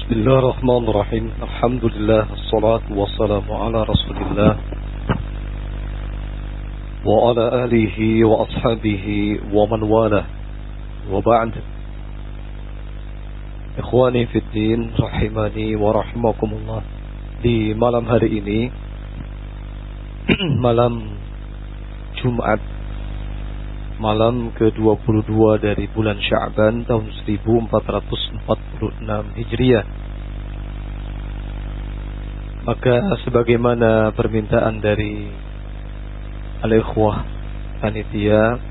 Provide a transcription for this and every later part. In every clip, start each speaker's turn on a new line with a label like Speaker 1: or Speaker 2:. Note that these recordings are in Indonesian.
Speaker 1: Bismillahirrahmanirrahim. Alhamdulillah, assalatu wassalamu ala rasulillah wa ala alihi wa ashabihi wa man wala wa ba'd. Ikhwani fid din, rahimani wa rahimakumullah. Di malam hari ini malam Jumat, malam ke-22 dari bulan Sya'ban tahun 1446 Hijriah. Maka sebagaimana permintaan dari al-ikhwah panitia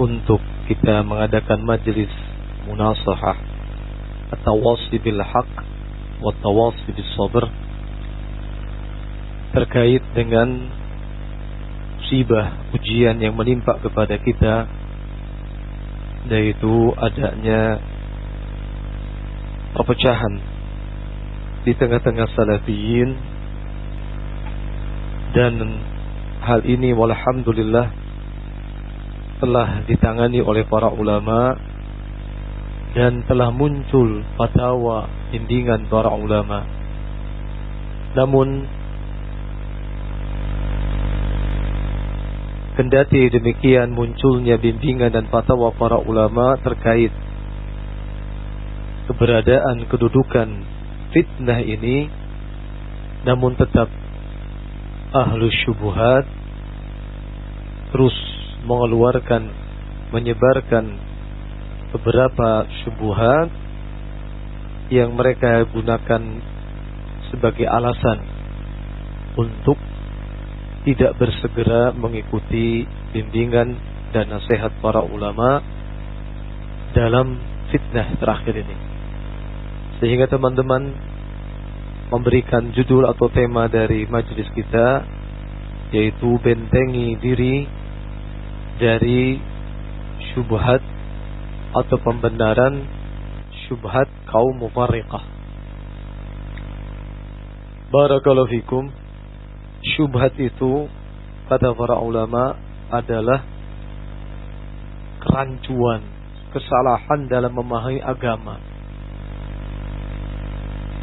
Speaker 1: untuk kita mengadakan majelis munasahah at-tawasi bil haq wa tawasi bis sabr terkait dengan musibah ujian yang menimpa kepada kita, yaitu adanya perpecahan di tengah-tengah salafiyin. Dan hal ini walhamdulillah telah ditangani oleh para ulama dan telah muncul fatwa bimbingan para ulama. Namun kendati demikian munculnya bimbingan dan fatwa para ulama terkait keberadaan kedudukan fitnah ini, namun tetap ahlus syubhat terus menyebarkan beberapa syubhat yang mereka gunakan sebagai alasan untuk tidak bersegera mengikuti bimbingan dan nasihat para ulama dalam fitnah terakhir ini. Sehingga teman-teman memberikan judul atau tema dari majelis kita, yaitu bentengi diri dari syubhat atau pembenaran syubhat kaum mufarriqah. Barakallahu fikum. Syubhat itu kata para ulama adalah kerancuan, kesalahan dalam memahami agama.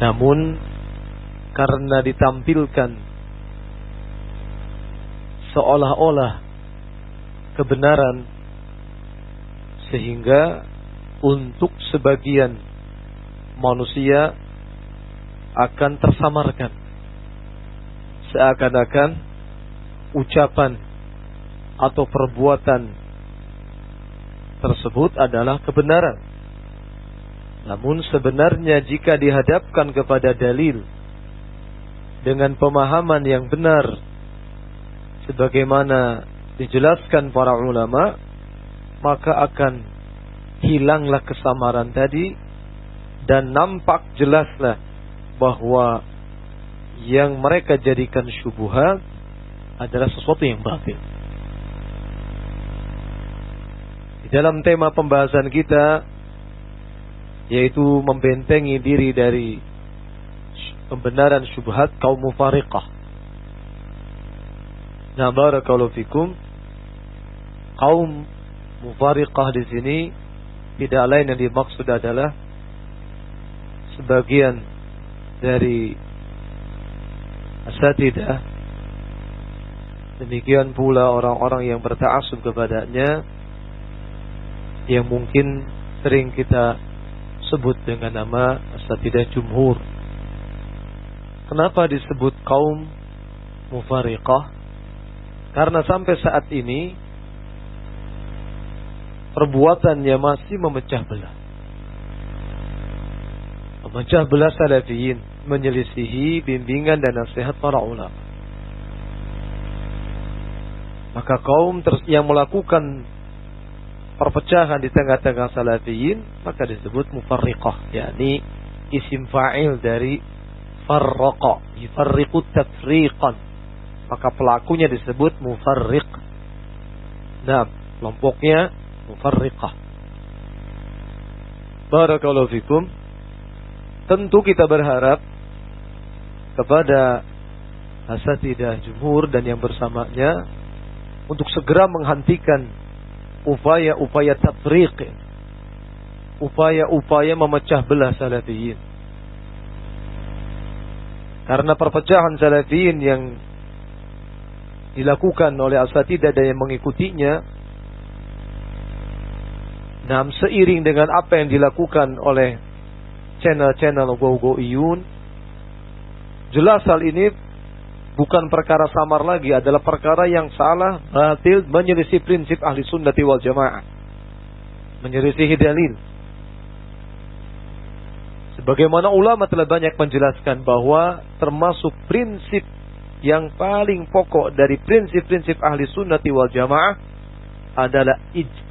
Speaker 1: Namun karena ditampilkan seolah-olah kebenaran, sehingga untuk sebagian manusia akan tersamarkan, seakan-akan ucapan atau perbuatan tersebut adalah kebenaran. Namun sebenarnya jika dihadapkan kepada dalil dengan pemahaman yang benar sebagaimana dijelaskan para ulama, maka akan hilanglah kesamaran tadi dan nampak jelaslah bahwa yang mereka jadikan syubhat adalah sesuatu yang batil. Di dalam tema pembahasan kita, yaitu membentengi diri dari pembenaran syubhat kaum mufarriqah. Nah, barakallahu fikum. Kaum mufarriqah di sini tidak lain yang dimaksud adalah sebagian dari asatidah, demikian pula orang-orang yang berta'assub kepadanya, yang mungkin sering kita sebut dengan nama asatidah jumhur. Kenapa disebut kaum mufarriqah? Karena sampai saat ini perbuatannya masih memecah belah. Memecah belah salafiyin, menyelisihi bimbingan dan nasihat para ulama. Maka kaum yang melakukan perpecahan di tengah-tengah salafiyin maka disebut mufarriqah, yakni isim fa'il dari farraqa, yufarriqu tafriqan, maka pelakunya disebut mufarriq. Nah, kelompoknya mufarriqah. Barakallahu fikum. Tentu kita berharap kepada asatidah jumhur dan yang bersamanya untuk segera menghentikan upaya-upaya tafriq, upaya-upaya memecah belah salafiyin. Karena perpecahan salafiyin yang dilakukan oleh asatidah dan yang mengikutinya, seiring dengan apa yang dilakukan oleh channel-channel go-go'iyun, jelas hal ini bukan perkara samar lagi, adalah perkara yang salah, batil, menyelisih prinsip ahli sunnati wal jamaah, menyelisih dalil. Sebagaimana ulama telah banyak menjelaskan bahwa termasuk prinsip yang paling pokok dari prinsip-prinsip ahli sunnati wal jamaah adalah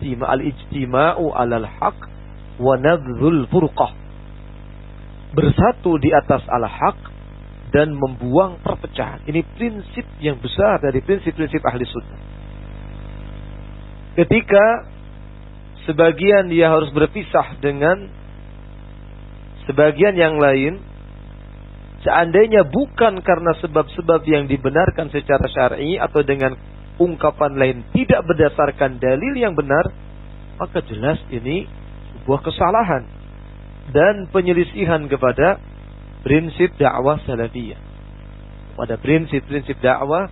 Speaker 1: al-ijtima'u alal haq wa nabdhul furqah, bersatu di atas al-haq dan membuang perpecahan. Ini prinsip yang besar dari prinsip-prinsip ahli sunnah. Ketika sebagian dia harus berpisah dengan sebagian yang lain, seandainya bukan karena sebab-sebab yang dibenarkan secara syar'i atau dengan ungkapan lain tidak berdasarkan dalil yang benar, maka jelas ini sebuah kesalahan dan penyelisihan kepada prinsip dakwah salafiyah, pada prinsip-prinsip dakwah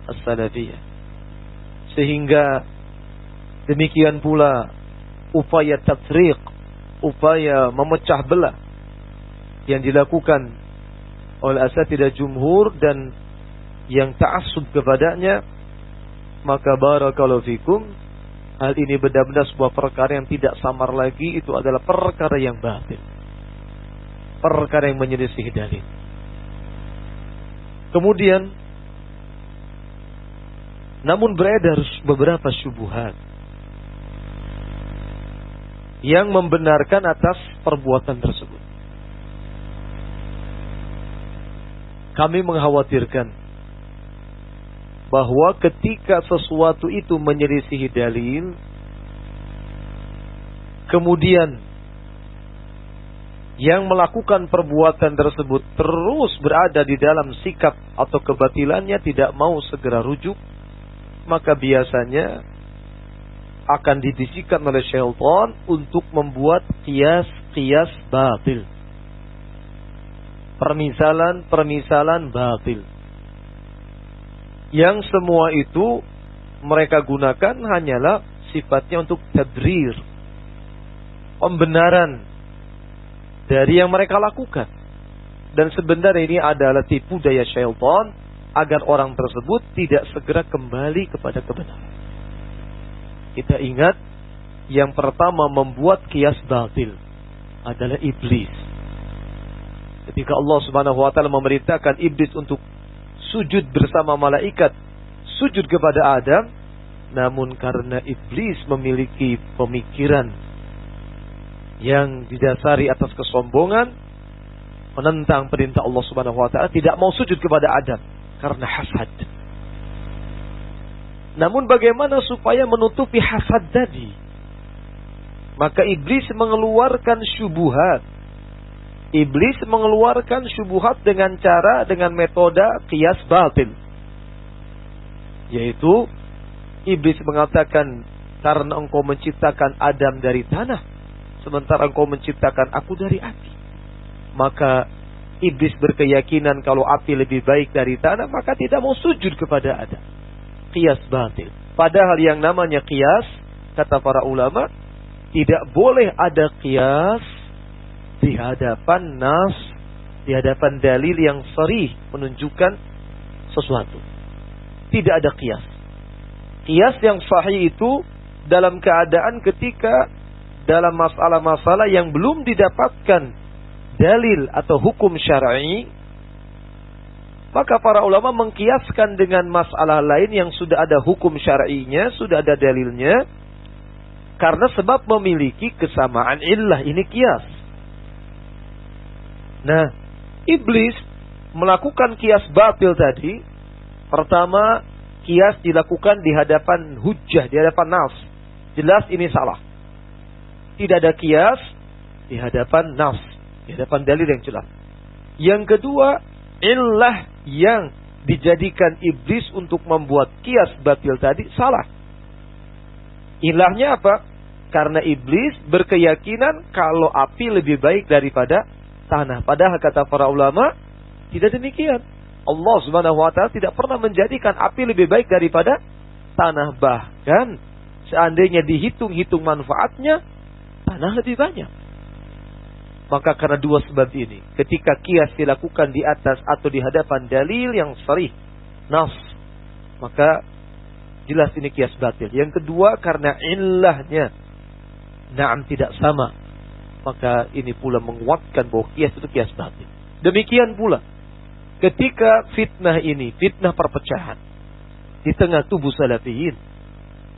Speaker 1: as-salafiyah. Sehingga demikian pula upaya tafriq, upaya memecah belah yang dilakukan oleh asatidah jumhur dan yang ta'assub kepadanya, maka barakallahu fikum, hal ini benar-benar sebuah perkara yang tidak samar lagi, itu adalah perkara yang batil, perkara yang menyelisih dalil. Kemudian, namun beredar beberapa syubhat yang membenarkan atas perbuatan tersebut. Kami mengkhawatirkan bahwa ketika sesuatu itu menyelisihi dalil, kemudian yang melakukan perbuatan tersebut terus berada di dalam sikap atau kebatilannya, tidak mau segera rujuk, maka biasanya akan dibisikkan oleh syaitan untuk membuat qiyas batil, permisalan batil, yang semua itu mereka gunakan hanyalah sifatnya untuk tabrir, pembenaran dari yang mereka lakukan. Dan sebenarnya ini adalah tipu daya syaitan agar orang tersebut tidak segera kembali kepada kebenaran. Kita ingat, yang pertama membuat qiyas batil adalah iblis. Ketika Allah Subhanahu wa taala memerintahkan iblis untuk sujud bersama malaikat, sujud kepada Adam, namun karena iblis memiliki pemikiran yang didasari atas kesombongan, menentang perintah Allah Subhanahu wa taala, tidak mau sujud kepada Adam karena hasad. Namun bagaimana supaya menutupi hasad tadi? Maka iblis mengeluarkan syubhat. Iblis mengeluarkan syubhat dengan metode qiyas batil. Yaitu iblis mengatakan, karena engkau menciptakan Adam dari tanah, sementara engkau menciptakan aku dari api, maka iblis berkeyakinan kalau api lebih baik dari tanah, maka tidak mau sujud kepada Adam. Qiyas batil. Padahal yang namanya qiyas, kata para ulama, tidak boleh ada qiyas di hadapan nas, di hadapan dalil yang sharih menunjukkan sesuatu. Tidak ada qiyas. Qiyas yang sahih itu dalam keadaan ketika dalam masalah-masalah yang belum didapatkan dalil atau hukum syar'i, maka para ulama mengkiaskan dengan masalah lain yang sudah ada hukum syar'inya, sudah ada dalilnya, karena sebab memiliki kesamaan illah. Ini qiyas. Nah, iblis melakukan qiyas batil tadi. Pertama, qiyas dilakukan di hadapan hujjah, di hadapan nas. Jelas ini salah. Tidak ada qiyas di hadapan nas, di hadapan dalil yang jelas. Yang kedua, illah yang dijadikan iblis untuk membuat qiyas batil tadi salah. Ilahnya apa? Karena iblis berkeyakinan kalau api lebih baik daripada tanah. Padahal kata para ulama, tidak demikian. Allah Subhanahu wa ta'ala tidak pernah menjadikan api lebih baik daripada tanah. Bahkan seandainya dihitung-hitung manfaatnya, tanah lebih banyak. Maka karena dua sebab ini, ketika kias dilakukan di atas atau di hadapan dalil yang sharih, nas, maka jelas ini kias batil. Yang kedua, karena illahnya tidak sama, maka ini pula menguatkan bahwa kias itu kias batil. Demikian pula ketika fitnah ini, fitnah perpecahan di tengah tubuh salafiyin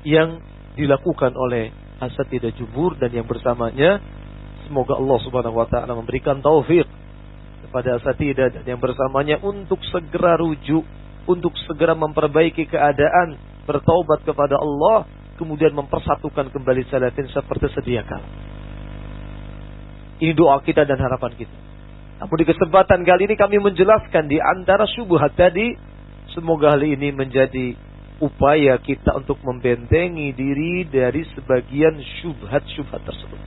Speaker 1: yang dilakukan oleh asatidah jumhur dan yang bersamanya, semoga Allah Subhanahu wa ta'ala memberikan taufik kepada asatidah dan yang bersamanya untuk segera rujuk, untuk segera memperbaiki keadaan, bertaubat kepada Allah, kemudian mempersatukan kembali salatin seperti sedia kala. Ini doa kita dan harapan kita. Namun di kesempatan kali ini kami menjelaskan di antara syubhat tadi, semoga hal ini menjadi upaya kita untuk membentengi diri dari sebagian syubhat-syubhat tersebut.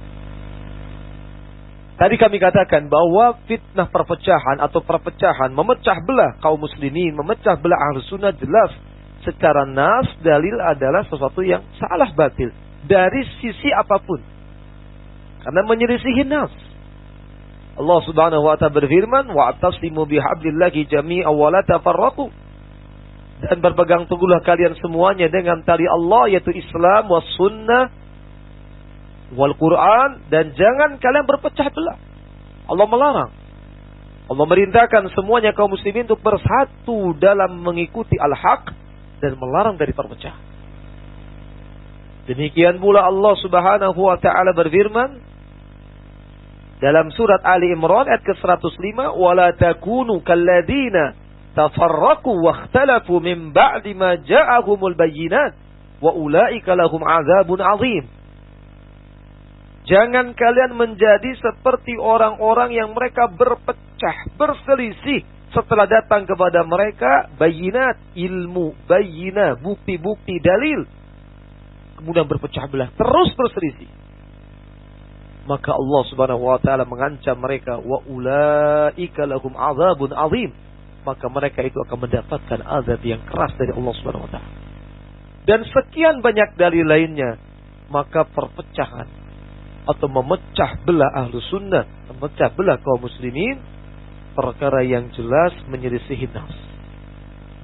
Speaker 1: Tadi kami katakan bahwa fitnah perpecahan atau perpecahan memecah belah kaum muslimin, memecah belah Ahlus Sunnah jelas secara nas dalil adalah sesuatu yang salah batil dari sisi apapun. Karena menyelisihi nas. Allah Subhanahu wa ta'ala berfirman, wa'tasimu bihablillahi jami'an wa la tafarraqu. Dan berpegang teguhlah kalian semuanya dengan tali Allah, yaitu Islam was sunnah wal Quran, dan jangan kalian berpecah belah. Allah melarang. Allah merintahkan semuanya kaum muslimin untuk bersatu dalam mengikuti al-haq dan melarang dari perpecahan. Demikian pula Allah Subhanahu wa ta'ala berfirman dalam surat Ali Imran ayat ke-105, wala takunu kalladzina tafarraqu wakhtalafu min ba'di ma ja'ahumul bayyinat wa ulaika lahum 'adzabun 'adzim. Jangan kalian menjadi seperti orang-orang yang mereka berpecah, berselisih setelah datang kepada mereka bayyinat, ilmu, bayyinah, bukti-bukti, dalil. Kemudian berpecah belah, terus berselisih. Maka Allah Subhanahu wa ta'ala mengancam mereka, wa ulaika lahum 'adzabun 'adzim. Maka mereka itu akan mendapatkan azab yang keras dari Allah Subhanahu wa ta'ala. Dan sekian banyak dalil lainnya. Maka perpecahan atau memecah belah Ahlus Sunnah, memecah belah kaum muslimin, perkara yang jelas menyelisihi nas.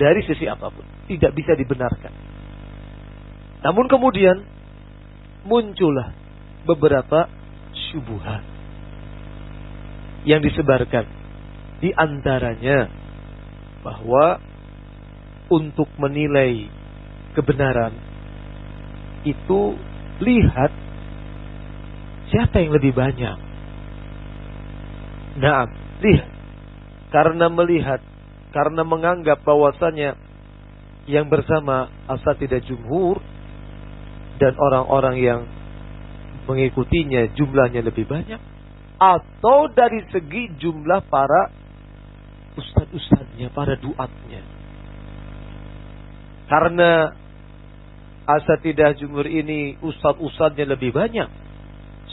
Speaker 1: Dari sisi apapun, tidak bisa dibenarkan. Namun kemudian muncullah beberapa syubhat yang disebarkan. Di antaranya bahwa untuk menilai kebenaran itu lihat siapa yang lebih banyak. Nah, lihat. Karena melihat, karena menganggap bahwasanya yang bersama asatidah jumhur dan orang-orang yang mengikutinya jumlahnya lebih banyak, atau dari segi jumlah para ustadz-ustadznya, para duatnya. Karena asatidah jumhur ini ustadz-ustadznya lebih banyak,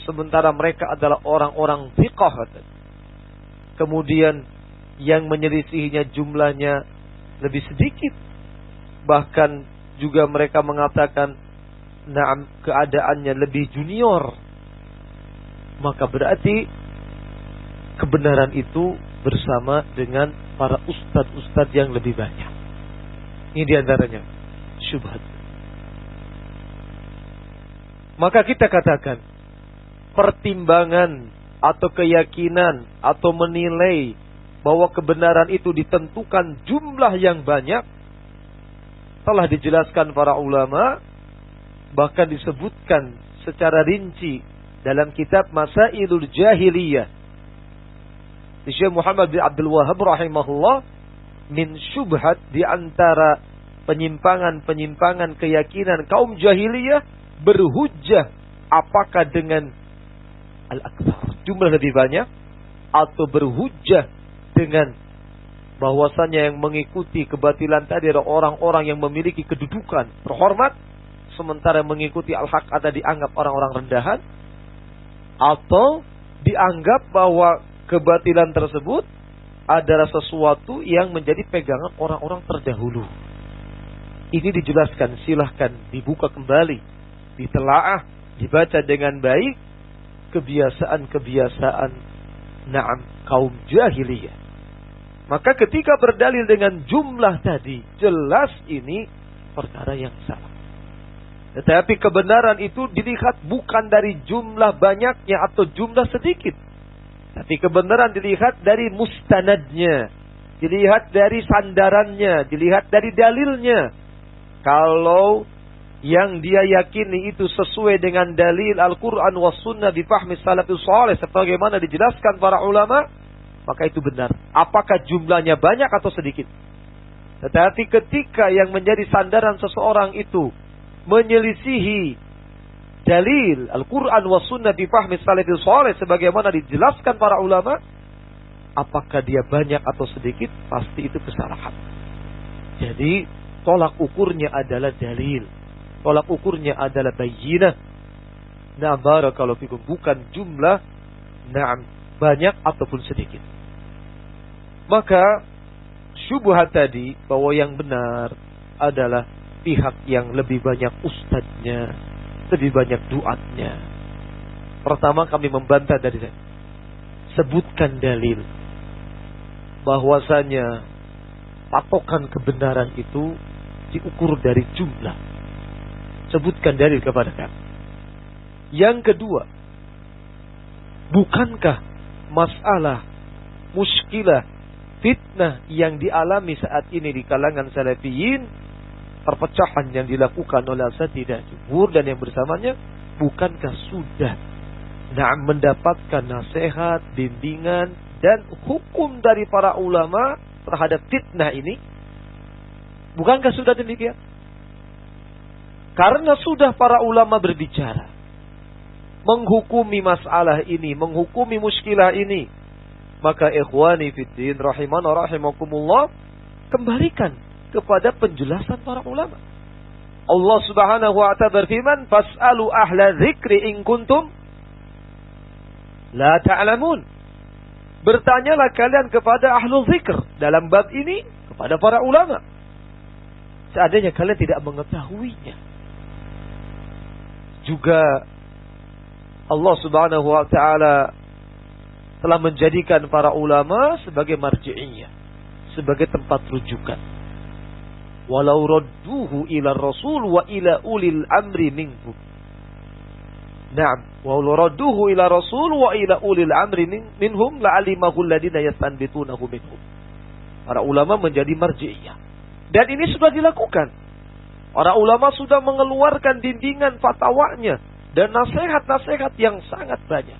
Speaker 1: sementara mereka adalah orang-orang fiqh. Kemudian yang menyelisihinya jumlahnya lebih sedikit. Bahkan juga mereka mengatakan keadaannya lebih junior. Maka berarti kebenaran itu bersama dengan para ustadz-ustadz yang lebih banyak. Ini diantaranya syubhat. Maka kita katakan pertimbangan atau keyakinan atau menilai bahwa kebenaran itu ditentukan jumlah yang banyak telah dijelaskan para ulama, bahkan disebutkan secara rinci dalam kitab Masailul Jahiliyah di Syekh Muhammad bin Abdul Wahhab rahimahullah, min syubhat, di antara penyimpangan-penyimpangan keyakinan kaum jahiliyah, berhujjah apakah dengan al-aktsar, jumlah lebih banyak, atau berhujjah dengan bahwasanya yang mengikuti kebatilan tadi adalah orang-orang yang memiliki kedudukan terhormat, sementara mengikuti al-haq ada dianggap orang-orang rendahan, atau dianggap bahwa kebatilan tersebut adalah sesuatu yang menjadi pegangan orang-orang terdahulu. Ini dijelaskan, silahkan dibuka kembali, ditelaah, dibaca dengan baik kebiasaan-kebiasaan kaum jahiliyah. Maka ketika berdalil dengan jumlah tadi, jelas ini perkara yang salah. Tetapi kebenaran itu dilihat bukan dari jumlah banyaknya atau jumlah sedikit. Tapi kebenaran dilihat dari mustanadnya, dilihat dari sandarannya, dilihat dari dalilnya. Kalau yang dia yakini itu sesuai dengan dalil Al-Quran was sunnah bifahmi salafus salih sebagaimana dijelaskan para ulama, maka itu benar. Apakah jumlahnya banyak atau sedikit? Tetapi ketika yang menjadi sandaran seseorang itu menyelisihi dalil Al-Quran was sunnah bifahmi salafus salih sebagaimana dijelaskan para ulama, apakah dia banyak atau sedikit? Pasti itu kesalahan. Jadi tolak ukurnya adalah dalil, tolak ukurnya adalah bayyinah. Nah, barakallahu fikum, bukan jumlah banyak ataupun sedikit. Maka syubhat tadi bahwa yang benar adalah pihak yang lebih banyak ustadznya, lebih banyak duatnya. Pertama kami membantah dari saya. Sebutkan dalil bahwasanya patokan kebenaran itu diukur dari jumlah. Sebutkan dalil kepada kami. Yang kedua, bukankah masalah, muskilah, fitnah yang dialami saat ini di kalangan salafiyin, perpecahan yang dilakukan oleh asatidah jumhur dan yang bersamanya, bukankah sudah mendapatkan nasihat, bimbingan dan hukum dari para ulama terhadap fitnah ini? Bukankah sudah demikian? Karena sudah para ulama berbicara, menghukumi masalah ini, menghukumi muskilah ini, maka ikhwani fiddin rahimana rahimakumullah, kembalikan kepada penjelasan para ulama. Allah Subhanahu wa ta'ala berfirman, fas'alu ahla dzikri in kuntum la ta'lamun. Bertanyalah kalian kepada ahlu zikr dalam bab ini, kepada para ulama, seandainya kalian tidak mengetahuinya. Juga Allah Subhanahu wa ta'ala telah menjadikan para ulama sebagai marji'iyah, sebagai tempat rujukan. Walau radduhu ila rasul wa ila ulil amri minhum. Naam, walau radduhu ila rasul wa ila ulil amri minhum la'alimahu alladhina yastanbitunahu minhum. Para ulama menjadi marji'iyah. Dan ini sudah dilakukan. Para ulama sudah mengeluarkan bimbingan fatwanya dan nasihat-nasihat yang sangat banyak.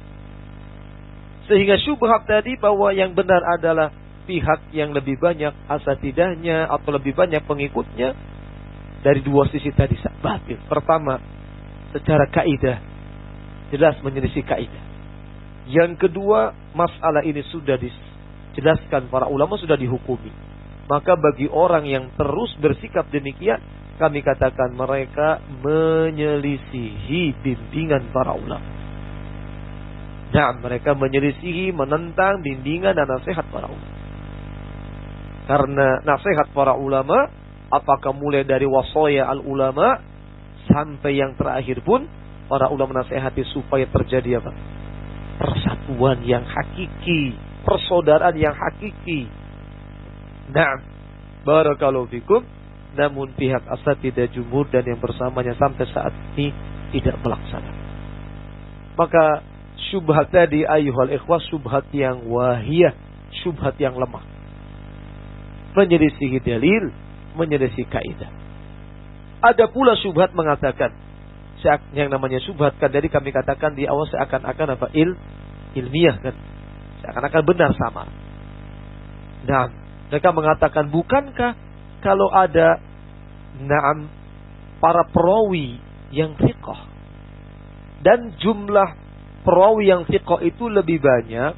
Speaker 1: Sehingga syubhat tadi bahwa yang benar adalah pihak yang lebih banyak asatidahnya atau lebih banyak pengikutnya, dari dua sisi tadi batil. Pertama, secara kaidah jelas menyelisih kaidah. Yang kedua, masalah ini sudah dijelaskan para ulama, sudah dihukumi. Maka bagi orang yang terus bersikap demikian, kami katakan mereka menyelisihi bimbingan para ulama. Nah, mereka menyelisihi, menentang bimbingan dan nasihat para ulama. Karena nasihat para ulama, apakah mulai dari wasaya al-ulama sampai yang terakhir pun, para ulama nasihati supaya terjadi apa? Persatuan yang hakiki, persaudaraan yang hakiki. Nah, barakallahu fikum. Namun pihak asatidah jumhur dan yang bersamanya sampai saat ini tidak melaksanakan. Maka syubhat tadi ayyuhal ikhwah, syubhat yang wahiyah, syubhat yang lemah, menyelisihi dalil, menyelisihi kaidah. Ada pula syubhat mengatakan, yang namanya syubhat kan dari kami katakan di awal seakan-akan apa? Ilmiah kan, seakan-akan benar sama. Nah, mereka mengatakan, bukankah kalau ada para perawi yang thiqah dan jumlah perawi yang thiqah itu lebih banyak,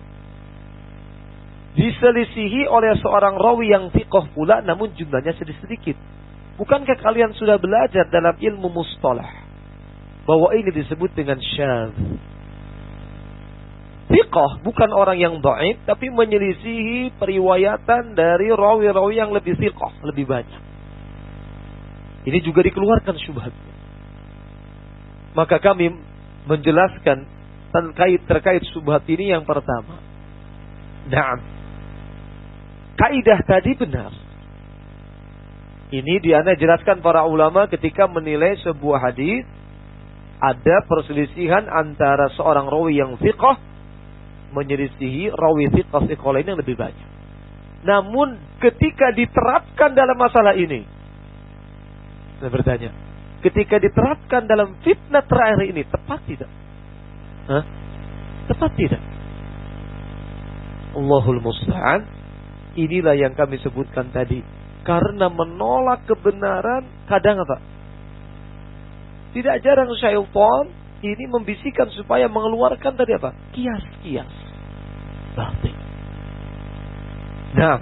Speaker 1: diselisihi oleh seorang rawi yang thiqah pula namun jumlahnya sedikit. Bukankah kalian sudah belajar dalam ilmu mustalah bahwa ini disebut dengan syadz? Thiqah bukan orang yang dhaif, tapi menyelisihi periwayatan dari rawi-rawi yang lebih thiqah, lebih banyak. Ini juga dikeluarkan syubhatnya. Maka kami menjelaskan terkait syubhat ini yang pertama. Naam. Kaidah tadi benar. Ini diana jelaskan para ulama ketika menilai sebuah hadis ada perselisihan antara seorang rawi yang thiqah menyelisihi rawi thiqah lain yang lebih banyak. Namun ketika diterapkan dalam masalah ini, saya bertanya, ketika diterapkan dalam fitnah terakhir ini, tepat tidak? Tepat tidak? Allahul musta'an. Inilah yang kami sebutkan tadi. Karena menolak kebenaran kadang apa? Tidak jarang syaitan ini membisikkan supaya mengeluarkan tadi apa? Kias-kias batil. Nah,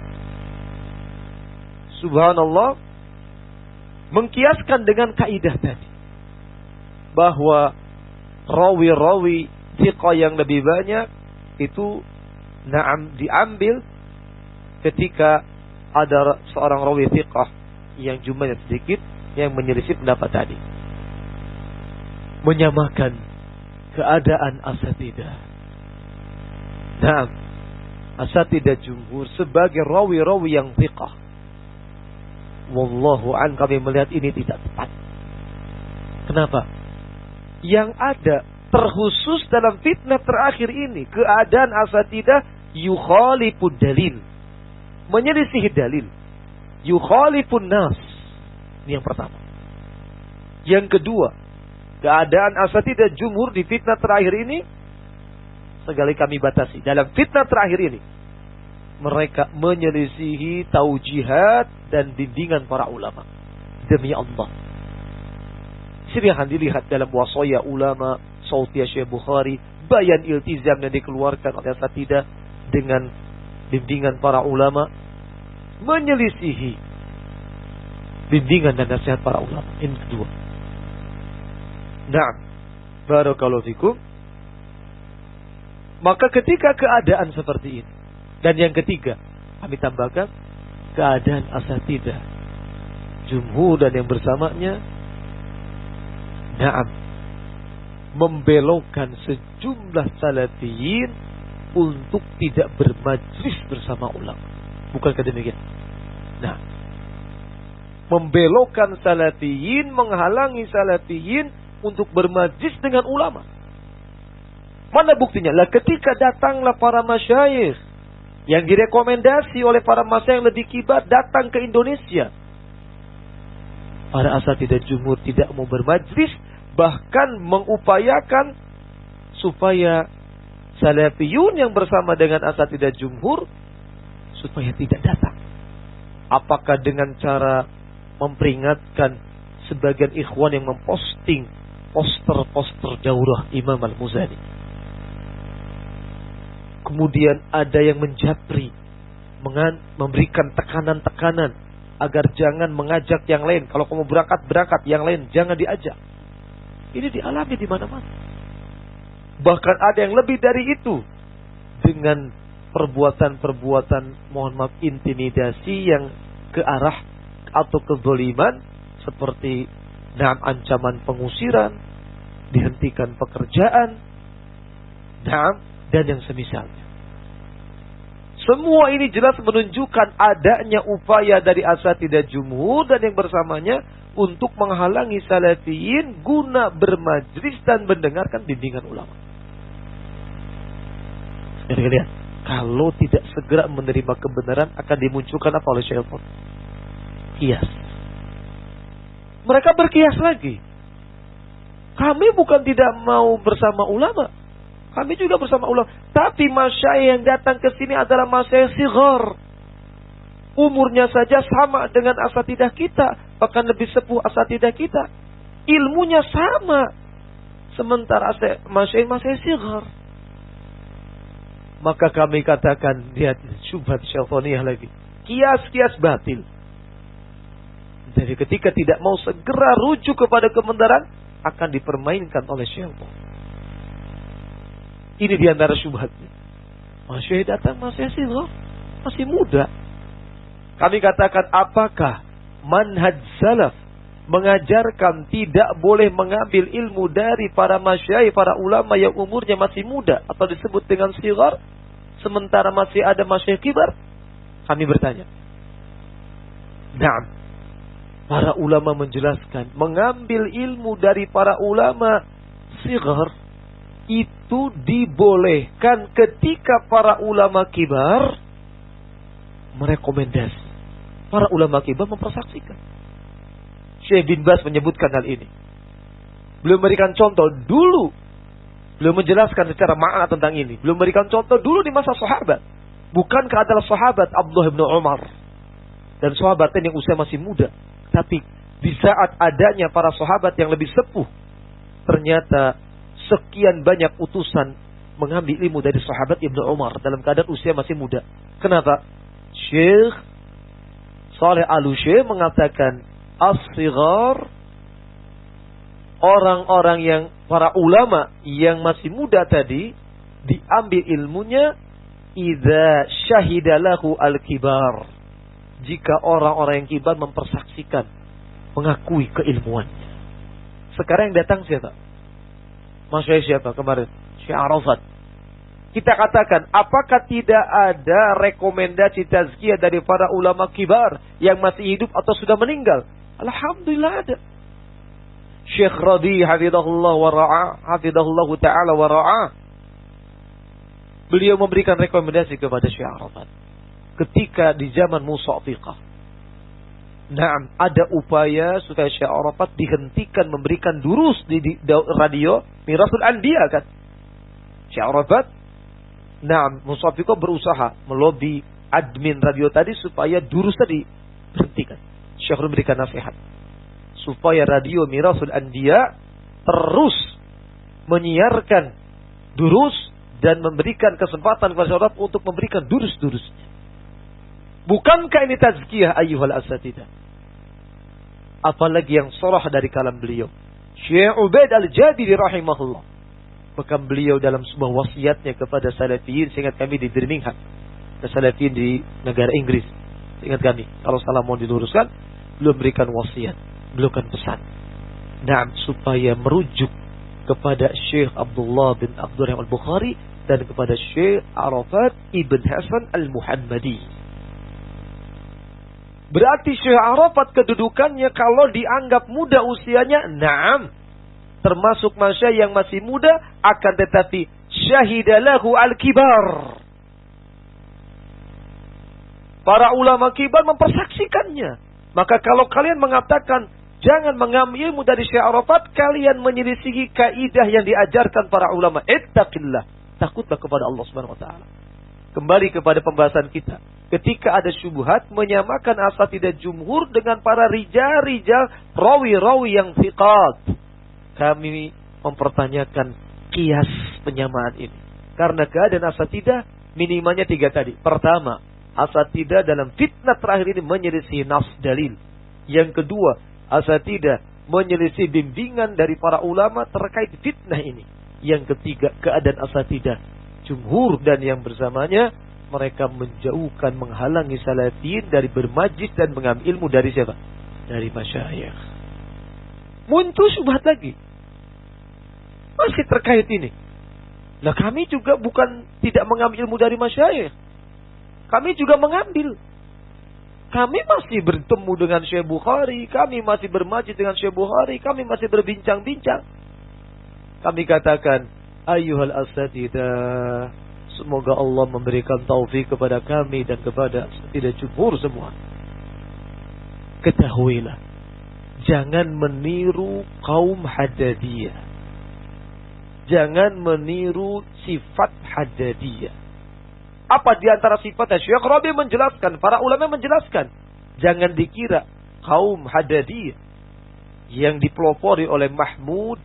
Speaker 1: subhanallah, mengkiaskan dengan kaidah tadi bahwa rawi-rawi thiqah yang lebih banyak itu diambil ketika ada seorang rawi thiqah yang jumlahnya sedikit yang menyelisih pendapat tadi, menyamakan keadaan asatidah. Nah, asatidah jumhur sebagai rawi-rawi yang thiqah. Wallahu an, kami melihat ini tidak tepat. Kenapa? Yang ada terkhusus dalam fitnah terakhir ini, keadaan asatidah yukhalifud dalil, menyelisihi dalil, yukhalifun nas. Ini yang pertama. Yang kedua, keadaan asatidah jumhur di fitnah terakhir ini, sekali kami batasi, dalam fitnah terakhir ini mereka menyelisihi taujihat dan bimbingan para ulama. Demi Allah, silahkan dilihat dalam wasaya ulama Sautiyah Syekh Bukhari, bayan iltizam yang dikeluarkan oleh asatidah dengan bimbingan para ulama, menyelisihi bimbingan dan nasihat para ulama. Ini kedua. Nah, barakallahu fikum. Maka ketika keadaan seperti ini, dan yang ketiga, kami tambahkan keadaan asatidah jumhur dan yang bersamanya, membelokkan sejumlah salafiyin untuk tidak bermajlis bersama ulama. Bukankah demikian? Nah, membelokkan salafiyin, menghalangi salafiyin untuk bermajlis dengan ulama. Mana buktinya? Lah ketika datanglah para masyayikh yang direkomendasi oleh para masyayikh yang lebih kibar datang ke Indonesia, para asatidah jumhur tidak mau bermajlis, bahkan mengupayakan supaya salafiyun yang bersama dengan asatidah jumhur supaya tidak datang. Apakah dengan cara memperingatkan sebagian ikhwan yang memposting poster-poster daurah Imam Al-Muzani, kemudian ada yang menjapri, memberikan tekanan-tekanan agar jangan mengajak yang lain. Kalau kamu berangkat, yang lain jangan diajak. Ini dialami di mana-mana. Bahkan ada yang lebih dari itu, dengan perbuatan-perbuatan, mohon maaf, intimidasi yang ke arah atau kezaliman, seperti ancaman pengusiran, dihentikan pekerjaan, dan yang semisalnya. Semua ini jelas menunjukkan adanya upaya dari asatidah jumhur dan yang bersamanya untuk menghalangi salafiyin guna bermajlis dan mendengarkan bimbingan ulama. Lihat, kalau tidak segera menerima kebenaran akan dimunculkan apa oleh syaitan? Kias. Mereka berkias lagi. Kami bukan tidak mau bersama ulama, kami juga bersama ulama. Tapi masyayikh yang datang ke sini adalah masyayikh sighar. Umurnya saja sama dengan asatidah kita, bahkan lebih sepuh asatidah kita. Ilmunya sama. Sementara masyayikh sighar. Maka kami katakan, lihat syubhat syaitaniyah lagi. Kias-kias batil. Jadi ketika tidak mau segera rujuk kepada kebenaran, akan dipermainkan oleh syaitan. Ini diantara syubhatnya. Masih datang, masih sighar, masih muda. Kami katakan, apakah manhaj salaf mengajarkan tidak boleh mengambil ilmu dari para masyayikh, para ulama yang umurnya masih muda atau disebut dengan sighar, sementara masih ada masyayikh kibar? Kami bertanya. Naam. Para ulama menjelaskan, mengambil ilmu dari para ulama sighar itu dibolehkan ketika para ulama kibar merekomendasi. Para ulama kibar mempersaksikan. Syekh bin Baz menyebutkan hal ini. Beliau memberikan contoh dulu. Beliau menjelaskan secara makna tentang ini. Beliau memberikan contoh dulu di masa sahabat. Bukankah adalah sahabat Abdullah bin Umar dan sahabat yang usia masih muda. Tapi di saat adanya para sahabat yang lebih sepuh, ternyata sekian banyak utusan mengambil ilmu dari sahabat Ibnu Umar dalam keadaan usia masih muda. Kenapa? Syekh Saleh Al-Utsaimin mengatakan as-sighar, orang-orang yang para ulama yang masih muda tadi diambil ilmunya idza syahidalahu al-kibar, jika orang-orang yang kibar mempersaksikan, mengakui keilmuannya. Sekarang yang datang siapa? Masyayikh siapa kemarin? Syekh Arafat. Kita katakan, apakah tidak ada rekomendasi tazkiyah dari para ulama kibar yang masih hidup atau sudah meninggal? Alhamdulillah ada. Syekh Rabi hafizahullah wa ra'ah, hafizahullah ta'ala wa ra'ah. Beliau memberikan rekomendasi kepada Syekh Arafat ketika di zaman Musafiqah. Naam, ada upaya supaya Syekh Arafat dihentikan memberikan durus di radio Mirasul Anbiya kan. Syekh Arafat, naam, Musafiqah berusaha melobi admin radio tadi supaya durus tadi berhentikan. Syekh memberikan nasihat supaya radio Mirasul Anbiya terus menyiarkan durus dan memberikan kesempatan kepada Syekh Arafat untuk memberikan durus-durusnya. Bukankah ini tazkiyah ayyuhal asatidah? Apalagi yang sorah dari kalam beliau. Syekh Ubaid Al-Jabiri rahimahullah. Bahkan beliau dalam sebuah wasiatnya kepada Salafiyin, seingat kami di Birmingham. Salafiyin di negara Inggris. Ingat kami, kalau salah mau diluruskan, beliau berikan wasiat. Beliau kan pesan. Nah, supaya merujuk kepada Syekh Abdullah bin Abdurrahman Al-Bukhari dan kepada Syekh Arafat Ibn Hasan Al-Muhammadi. Berarti Syekh Arafat kedudukannya kalau dianggap muda usianya, naam, termasuk masyayikh yang masih muda, akan tetapi syahidalahu al-kibar. Para ulama kibar mempersaksikannya. Maka kalau kalian mengatakan jangan mengambil ilmu dari Syekh Arafat, kalian menyelisihi kaidah yang diajarkan para ulama. Ittaqillah, takutlah kepada Allah Subhanahu wa taala. Kembali kepada pembahasan kita. Ketika ada syubhat menyamakan asatidah jumhur dengan para rijal-rijal rawi-rawi yang thiqat, kami mempertanyakan kias penyamaan ini. Karena keadaan asatidah minimalnya 3 tadi. Pertama, asatidah dalam fitnah terakhir ini menyelisih nas dalil. Yang kedua, asatidah menyelisih bimbingan dari para ulama terkait fitnah ini. Yang ketiga, keadaan asatidah jumhur dan yang bersamanya, mereka menjauhkan, menghalangi salafiyin dari bermajlis dan mengambil ilmu dari siapa? Dari masyayikh. Muncul syubhat lagi. Masih terkait ini. Nah, kami juga bukan tidak mengambil ilmu dari masyayikh. Kami juga mengambil. Kami masih bertemu dengan Syekh Bukhari, kami masih bermajlis dengan Syekh Bukhari, kami masih berbincang-bincang. Kami katakan, ayyuhal asatidah, semoga Allah memberikan taufik kepada kami dan kepada tidak jumhur semua. Ketahuilah, jangan meniru kaum Haddadiyah. Jangan meniru sifat Haddadiyah. Apa di antara sifatnya? Syekh Rabi menjelaskan, para ulama menjelaskan. Jangan dikira kaum Haddadiyah yang dipelopori oleh Mahmud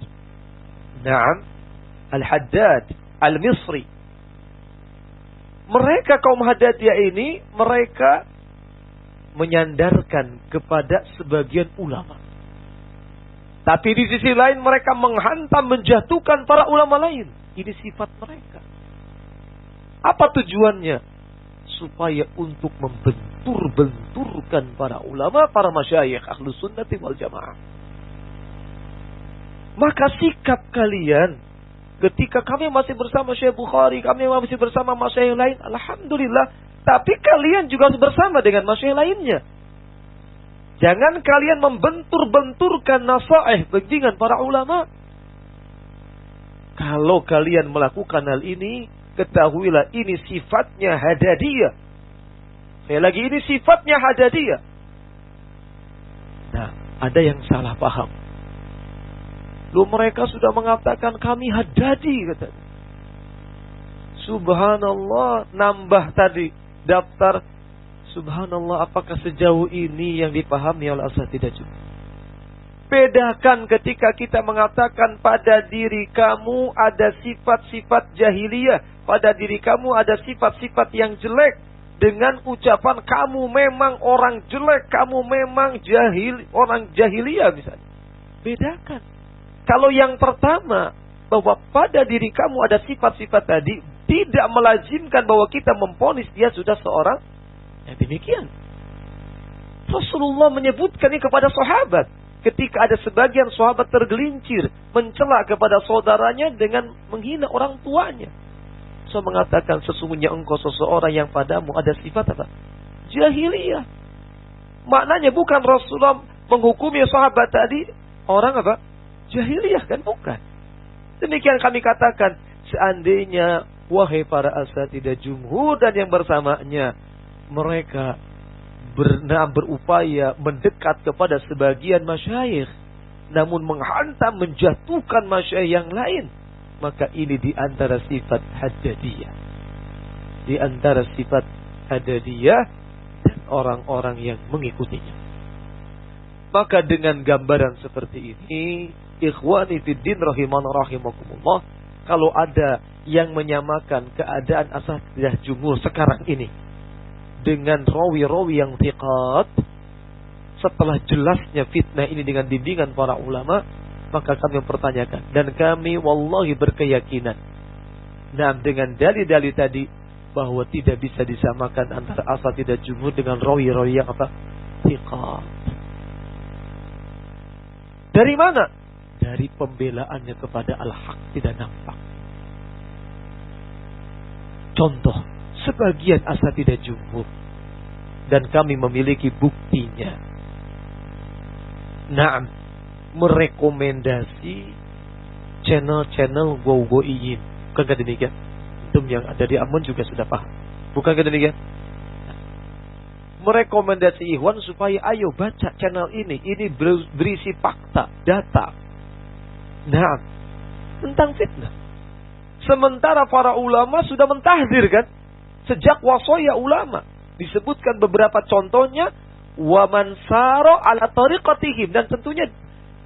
Speaker 1: Al-Haddad Al-Misri. Mereka kaum Haddadiyah ini, mereka menyandarkan kepada sebagian ulama. Tapi di sisi lain mereka menghantam, menjatuhkan para ulama lain. Ini sifat mereka. Apa tujuannya? Supaya untuk membentur-benturkan para ulama, para masyayikh Ahlus Sunnati wal Jamaah. Maka sikap kalian ketika kami masih bersama Syekh Bukhari, kami masih bersama masyayikh lain, alhamdulillah. Tapi kalian juga harus bersama dengan masyayikh lainnya. Jangan kalian membentur-benturkan nasaih dengan para ulama. Kalau kalian melakukan hal ini, ketahuilah ini sifatnya hadadiyah. Sekali lagi, ini sifatnya hadadiyah. Nah, ada yang salah paham. Lu mereka sudah mengatakan kami hadadi, katanya. Subhanallah, nambah tadi daftar. Subhanallah, apakah sejauh ini yang dipahami oleh asatidzah juga? Bedakan ketika kita mengatakan pada diri kamu ada sifat-sifat jahiliyah, pada diri kamu ada sifat-sifat yang jelek, dengan ucapan kamu memang orang jelek, kamu memang orang jahiliyah misalnya. Bedakan. Kalau yang pertama, bahwa pada diri kamu ada sifat-sifat tadi, tidak melazimkan bahwa kita memvonis dia sudah seorang yang demikian. Rasulullah menyebutkan ini kepada sahabat. Ketika ada sebagian sahabat tergelincir, mencela kepada saudaranya dengan menghina orang tuanya. So mengatakan, sesungguhnya engkau seseorang yang padamu ada sifat apa? Jahiliyah. Maknanya bukan Rasulullah menghukumi sahabat tadi orang apa? Jahiliyah, kan? Bukan. Demikian kami katakan, seandainya wahai para asatidzah jumhur dan yang bersamanya, mereka berupaya mendekat kepada sebagian masyayikh, namun menghantam, menjatuhkan masyayikh yang lain, maka ini di antara sifat hadadiyah. Di antara sifat hadadiyah dan orang-orang yang mengikutinya. Maka dengan gambaran seperti ini, ikhwani fiddin rahimakumullah, kalau ada yang menyamakan keadaan asatidzah jumhur sekarang ini dengan rawi-rawi yang thiqat, setelah jelasnya fitnah ini dengan bimbingan para ulama, maka kami mempertanyakan, dan kami wallahi berkeyakinan, nah dengan dalil-dalil tadi, bahwa tidak bisa disamakan antara asatidzah jumhur dengan rawi-rawi yang apa? Thiqat. Dari mana? Dari pembelaannya kepada al-haq tidak nampak. Contoh, sebagian asatidzah jumhur, dan kami memiliki buktinya, nah, merekomendasi channel-channel gogoiyin. Bukankah demikian? Itu yang ada di Ambon juga sudah paham. Bukankah demikian? Merekomendasi ikhwan supaya ayo baca channel ini berisi fakta, data, nah, tentang fitnah. Sementara para ulama sudah mentahdzir, kan? Sejak wasaya ulama disebutkan beberapa contohnya, wa man sara ala tariqatihim, dan tentunya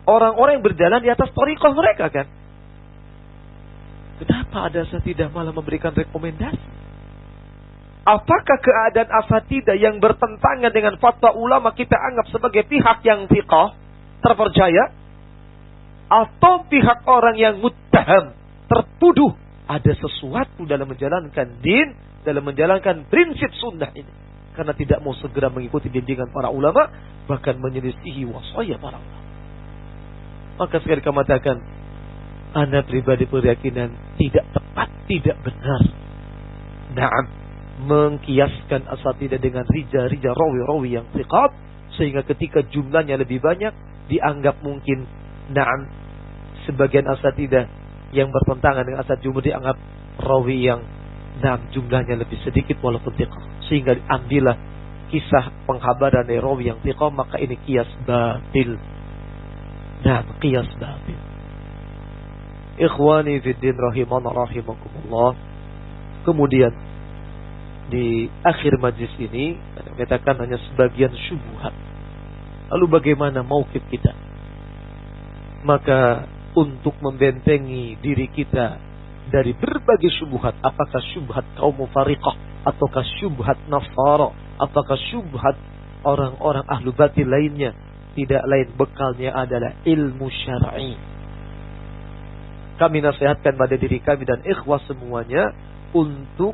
Speaker 1: orang-orang yang berjalan di atas tariqah mereka, kan? Kenapa ada asatidzah malah memberikan rekomendasi? Apakah keadaan asatidzah yang bertentangan dengan fatwa ulama kita anggap sebagai pihak yang thiqah, terpercaya, atau pihak orang yang muttaham, tertuduh ada sesuatu dalam menjalankan din, dalam menjalankan prinsip sunnah ini, karena tidak mau segera mengikuti bimbingan para ulama, bahkan menyelisihi wasaya para ulama? Maka sekali kami katakan, ana pribadi berkeyakinan tidak tepat, tidak benar, na'am, mengkiaskan asatidzah dengan rija-rija rawi-rawi yang thiqat, sehingga ketika jumlahnya lebih banyak dianggap mungkin, na'am, sebagian asatidzah yang bertentangan dengan asatidzah jumhur dianggap rawi yang, na'am, jumlahnya lebih sedikit walaupun thiqat, sehingga ambillah kisah penghabaran dari rawi yang thiqat, maka ini qiyas batil. Na'am, qiyas batil. Ikhwani fiddin rahimakumullah. Kemudian di akhir majlis ini katakan hanya sebagian syubhat. Lalu bagaimana mauqif kita? Maka untuk membentengi diri kita dari berbagai syubhat, apakah syubhat kaum mufariqah, ataukah syubhat nasara, apakah syubhat orang-orang ahlu batil lainnya tidak lain bekalnya adalah ilmu syar'i. Kami nasihatkan pada diri kami dan ikhwah semuanya untuk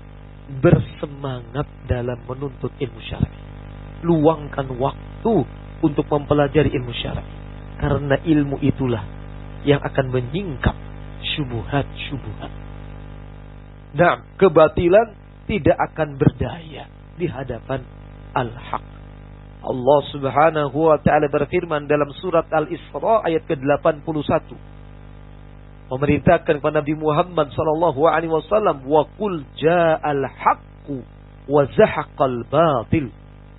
Speaker 1: bersemangat dalam menuntut ilmu syar'i. Luangkan waktu untuk mempelajari ilmu syar'i, karena ilmu itulah yang akan menyingkap syubhat-syubhat. Nah, kebatilan tidak akan berdaya di hadapan al-haq. Allah Subhanahu wa taala berfirman dalam surat Al-Isra ayat ke-81, memerintahkan kepada Nabi Muhammad sallallahu alaihi wasallam, wa qul ja'al haqqu wa zahaqal batil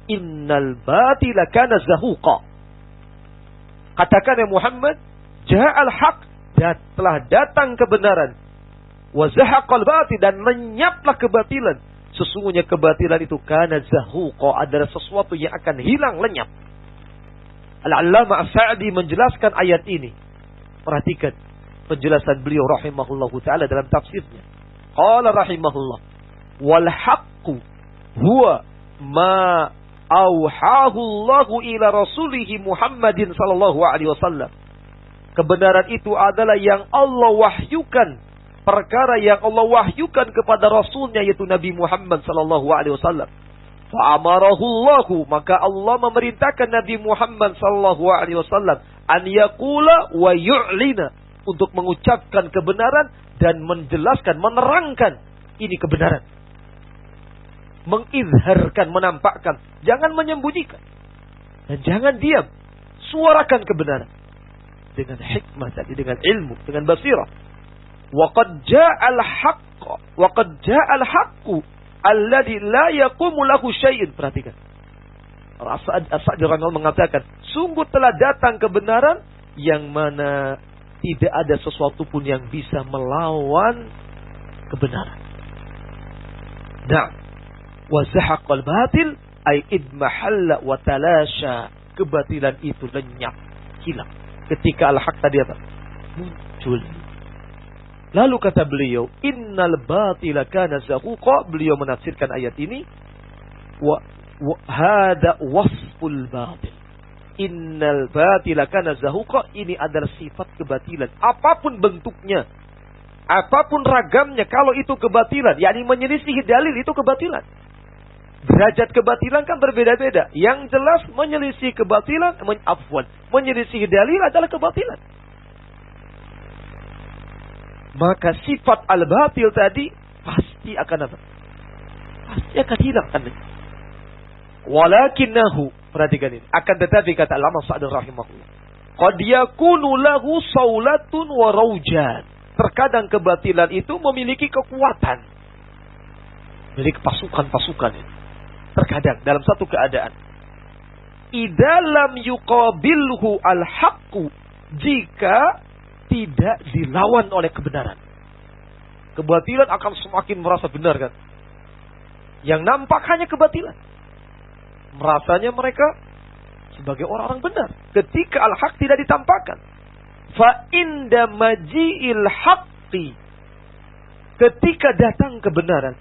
Speaker 1: innal batila kana zahuqa. Katakan ya Muhammad, ja'al haqq, telah datang kebenaran, wa zahaqal batil, dan lenyaplah kebatilan. Sesungguhnya kebatilan itu kana zahuqa, adalah sesuatu yang akan hilang lenyap. Al-Allamah As-Sa'di menjelaskan ayat ini. Perhatikan penjelasan beliau rahimahullahu taala dalam tafsirnya. Qala rahimahullah, wal haqqu huwa ma auhahu Allahu ila rasulihi Muhammadin sallallahu alaihi wasallam. Kebenaran itu adalah yang Allah wahyukan, perkara yang Allah wahyukan kepada Rasulnya, yaitu Nabi Muhammad sallallahu alaihi wasallam. Fa'amarahu Allahu, maka Allah memerintahkan Nabi Muhammad sallallahu alaihi wasallam an yaqula wa yu'lina, untuk mengucapkan kebenaran dan menjelaskan, menerangkan ini kebenaran. Mengizharkan, menampakkan, jangan menyembunyikan dan jangan diam. Suarakan kebenaran dengan hikmah tadi, dengan ilmu, dengan basirah. Waqad ja'al haqq, waqad ja'al haqqu alladhi la yaqumu lahu syai'un. Perhatikan. As-Sa'di mengatakan, sungguh telah datang kebenaran yang mana tidak ada sesuatu pun yang bisa melawan kebenaran. Nah, wa zahaqal batil ay idmahalla wa talasha. Kebatilan itu lenyap, hilang ketika al-haq tadi apa? Muncul. Lalu kata beliau, innal batila kana zahuqa. Beliau menafsirkan ayat ini, wa hada wasful batil. Innal batila kana zahuqa, ini adalah sifat kebatilan. Apapun bentuknya, apapun ragamnya, kalau itu kebatilan, yakni menyelisihi dalil, itu kebatilan. Derajat kebatilan kan berbeda-beda. Yang jelas menyelisih kebatilan, menyelisih dalil adalah kebatilan. Maka sifat al-batil tadi pasti akan apa? Pasti akan hilang. Walakinahu, perhatikan ini, akan tetapi kata Al-Allamah As-Sa'di rahimahullah, qad yakunu lahu saulatun wa raujan. Terkadang kebatilan itu memiliki kekuatan, memiliki pasukan-pasukan. Terkadang dalam satu keadaan, idza lam yuqabilhu al-haqqu, jika tidak dilawan oleh kebenaran, kebatilan akan semakin merasa benar kan. Yang nampak hanya kebatilan. Merasanya mereka sebagai orang-orang benar ketika al-haq tidak ditampakkan. Fa inda maji'il haqqi, ketika datang kebenaran,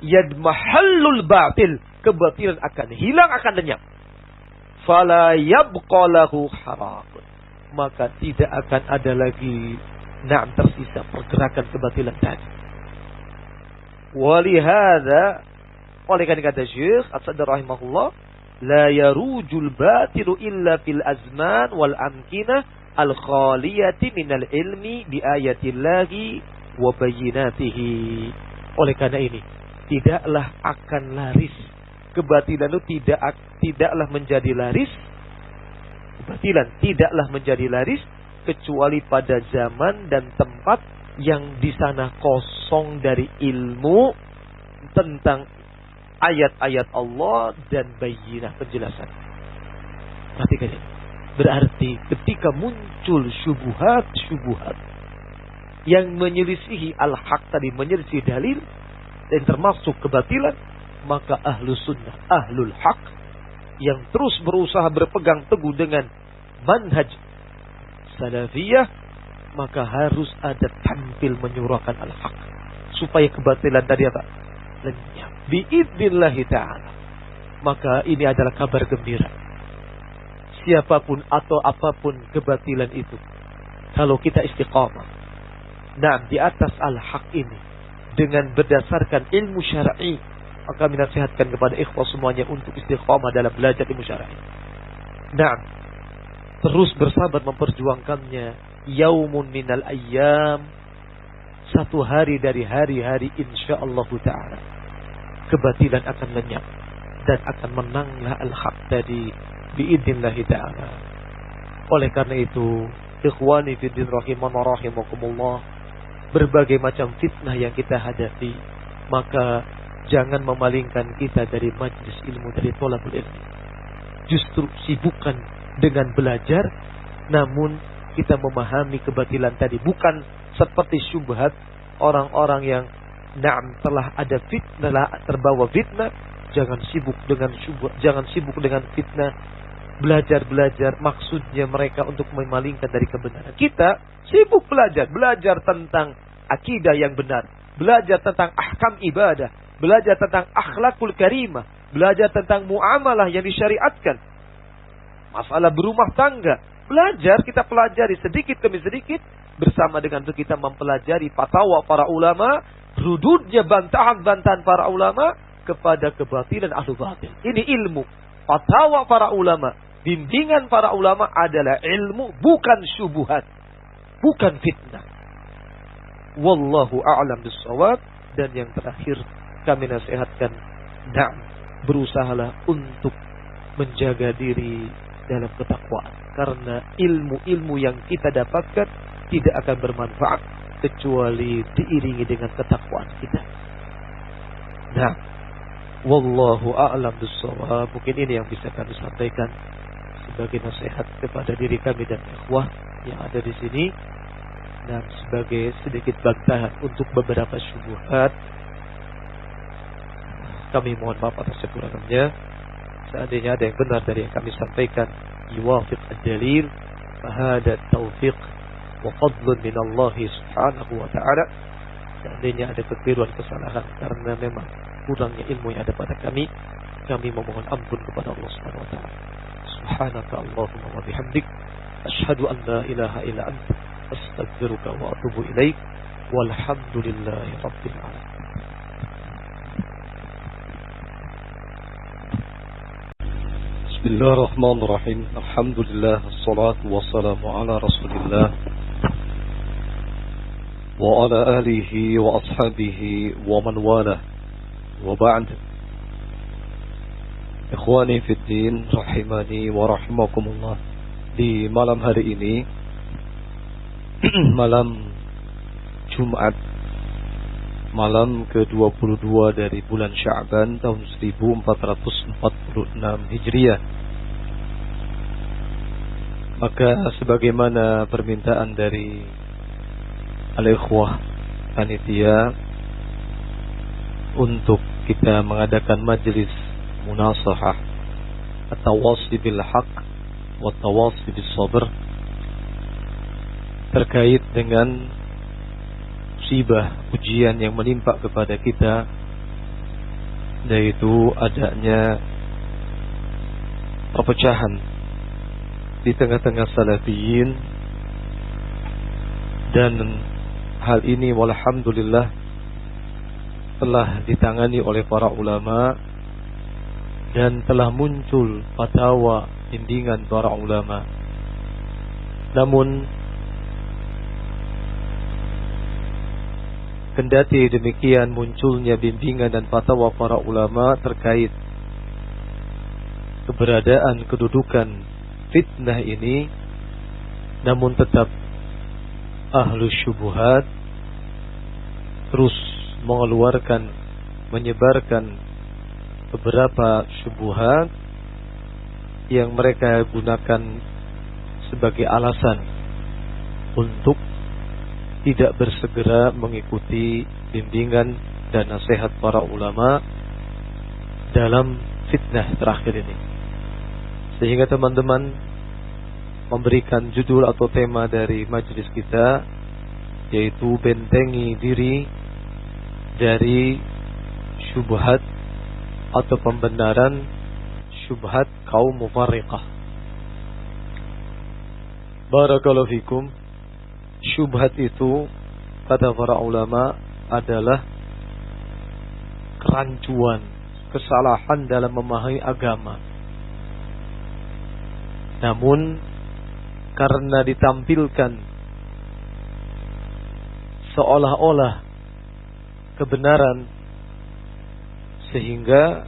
Speaker 1: yadmahallul batil, kebatilan akan hilang, akan lenyap. Fala yabqa lahu haraq, maka tidak akan ada lagi tersisa pergerakan kebatilan tadi. Walihada, oleh karena kata Syekh As-Sa'di rahimahullah, la yarujul batilu illa fil azman wal amkinah al khaliyati minal ilmi bi ayatillahi wa bayyinatihi. Oleh karena ini, tidaklah akan laris kebatilan itu, tidaklah menjadi laris. Kebatilan tidaklah menjadi laris kecuali pada zaman dan tempat yang di sana kosong dari ilmu tentang ayat-ayat Allah dan bayyinah, penjelasan. Perhatikan ini. Berarti ketika muncul syubhat yang menyelisihi al-haq tadi, menyelisihi dalil dan termasuk kebatilan, maka ahlu sunnah, ahlul haq yang terus berusaha berpegang teguh dengan manhaj salafiyah, maka harus ada tampil menyuarakan al-haq supaya kebatilan tadi apa? Lenyap. Biidnillahi ta'ala. maka ini adalah kabar gembira. Siapapun atau apapun kebatilan itu, kalau kita istiqamah, nah di atas al-haq ini, dengan berdasarkan ilmu syar'i, maka kami nasihatkan kepada ikhwah semuanya untuk istiqamah dalam belajar ilmu syar'i. Nah, terus bersabar memperjuangkannya. Yaumun minal ayyam, satu hari dari hari-hari insyaallah ta'ala, kebatilan akan lenyap dan akan menanglah al-haq tadi biidnillahi ta'ala. Oleh karena itu, ikhwani fiddin rahimana rahimakumullah, berbagai macam fitnah yang kita hadapi, maka jangan memalingkan kita dari majlis ilmu, dari thalabul ilmi. Justru sibukkan dengan belajar, namun kita memahami kebatilan tadi, bukan seperti syubhat orang-orang yang telah ada fitnah, terbawa fitnah. Jangan sibuk dengan syubhat, jangan sibuk dengan fitnah. Belajar maksudnya mereka untuk memalingkan dari kebenaran. Kita sibuk belajar tentang akidah yang benar, belajar tentang ahkam ibadah, belajar tentang akhlakul karimah, belajar tentang muamalah yang disyariatkan, masalah berumah tangga. Belajar, kita pelajari sedikit demi sedikit, bersama dengan itu kita mempelajari fatwa para ulama, rududnya bantahan-bantahan para ulama kepada kebatilan ahlu batil. Ini ilmu. Fatwa para ulama, bimbingan para ulama adalah ilmu, bukan syubuhat, bukan fitnah. Wallahu a'lam bissawab. Dan yang terakhir kami nasihatkan, berusahalah untuk menjaga diri dalam ketakwaan, karena ilmu-ilmu yang kita dapatkan tidak akan bermanfaat kecuali diiringi dengan ketakwaan kita. Wallahu a'lam bissawab. Mungkin ini yang bisa kami sampaikan sebagai nasihat kepada diri kami dan ikhwah yang ada di sini, dan sebagai sedikit bantahan untuk beberapa syubhat. Kami mohon maaf atas kekurangannya. Seandainya ada yang benar dari yang kami sampaikan yuwafiq ad-dalil, fahada taufiq wa fadlun minallahi subhanahu wa ta'ala. Seandainya ada kekeliruan, kesalahan karena memang kurangnya ilmu yang ada pada kami memohon ampun kepada Allah subhanahu wa ta'ala. Subhanaka Allahumma wa bihamdik, asyhadu an la ilaha illa anta, astaghfiruka wa atubu ilaik, walhamdulillahi rabbil alamin.
Speaker 2: Bismillahirrahmanirrahim. Alhamdulillah, wassalatu wassalamu ala Rasulillah wa ala alihi wa ashabihi wa man wala. Wa ba'd. Ikhwani fid din, rahimani wa rahimakumullah. Di malam hari ini, malam Jumat, malam ke-22 dari bulan Sya'ban tahun 1446 Hijriah. Maka sebagaimana permintaan dari al-ikhwah panitia untuk kita mengadakan majelis munasahah at-tawasi bil haq wa tawasi bis sabr terkait dengan musibah, ujian yang menimpa kepada kita, yaitu adanya perpecahan di tengah-tengah salafiyin. Dan hal ini walhamdulillah telah ditangani oleh para ulama dan telah muncul fatwa bimbingan para ulama. Namun kendati demikian munculnya bimbingan dan fatwa para ulama terkait keberadaan kedudukan fitnah ini, namun tetap ahlu syubhat terus menyebarkan beberapa syubhat yang mereka gunakan sebagai alasan untuk tidak bersegera mengikuti bimbingan dan nasihat para ulama dalam fitnah terakhir ini. Sehingga teman-teman memberikan judul atau tema dari majelis kita, yaitu bentengi diri dari syubhat atau pembenaran syubhat kaum mufarriqah. Barakallahu fikum. Syubhat itu kata para ulama adalah kerancuan, kesalahan dalam memahami agama. Namun karena ditampilkan seolah-olah kebenaran, sehingga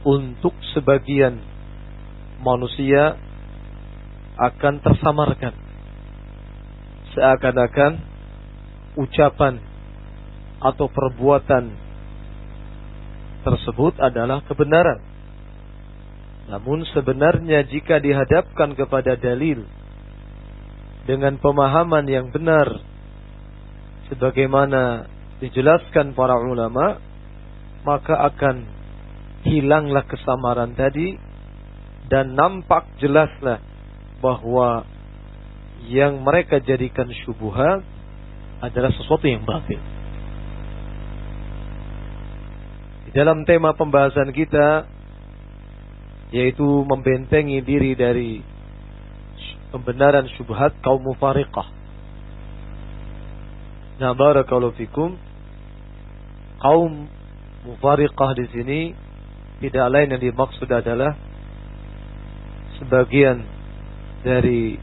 Speaker 2: untuk sebagian manusia akan tersamarkan, seakan-akan ucapan atau perbuatan tersebut adalah kebenaran. Namun sebenarnya jika dihadapkan kepada dalil dengan pemahaman yang benar, sebagaimana dijelaskan para ulama, maka akan hilanglah kesamaran tadi dan nampak jelaslah bahwa yang mereka jadikan syubhat adalah sesuatu yang batil. Di dalam tema pembahasan kita, yaitu membentengi diri dari pembenaran syubhat kaum mufarriqah. Nah, barakallahu fikum. Kaum mufarriqah di sini tidak lain yang dimaksud adalah sebagian dari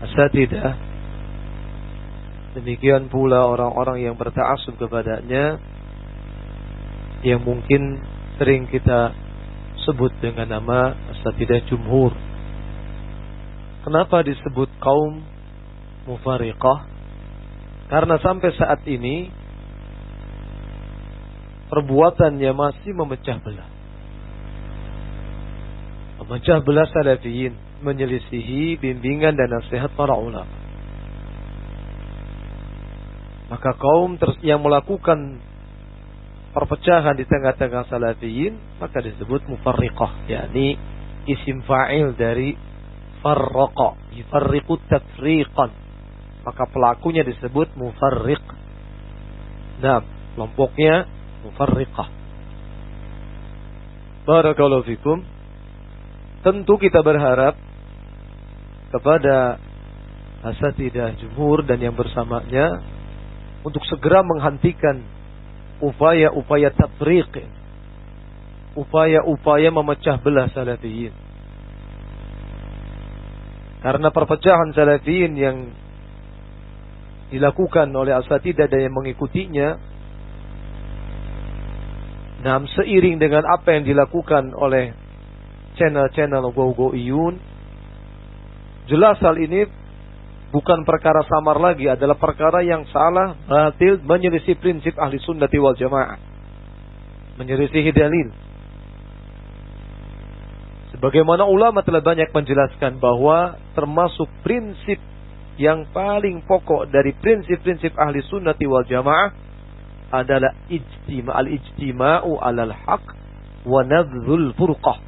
Speaker 2: asatidah, demikian pula orang-orang yang berta'assub kepadanya, yang mungkin sering kita sebut dengan nama asatidah jumhur. Kenapa disebut kaum mufarriqah? Karena sampai saat ini perbuatannya masih memecah belah. Memecah belah salafiyin, menyelisihi bimbingan dan nasihat para ulama. Maka kaum yang melakukan perpecahan di tengah-tengah salafiyin, maka disebut mufarriqah, yakni isim fa'il dari farraqa, yufarriqu tafriqan. Maka pelakunya disebut mufarriq. Nah, kelompoknya mufarriqah. Barakallahu fikum. Tentu kita berharap kepada asatidah jumhur dan yang bersamanya untuk segera menghentikan upaya-upaya tafriq, upaya-upaya memecah belah salafiyin. Karena perpecahan salafiyin yang dilakukan oleh asatidah dan yang mengikutinya, nah, seiring dengan apa yang dilakukan oleh channel-channel go-go'iyun, jelas hal ini bukan perkara samar lagi, adalah perkara yang salah, batil, menyelisih prinsip ahli sunnati wal jamaah, menyelisih dalil. Sebagaimana ulama telah banyak menjelaskan bahwa termasuk prinsip yang paling pokok dari prinsip-prinsip ahli sunnati wal jamaah adalah al-ijtima'u alal haq wa nabdhul furqah.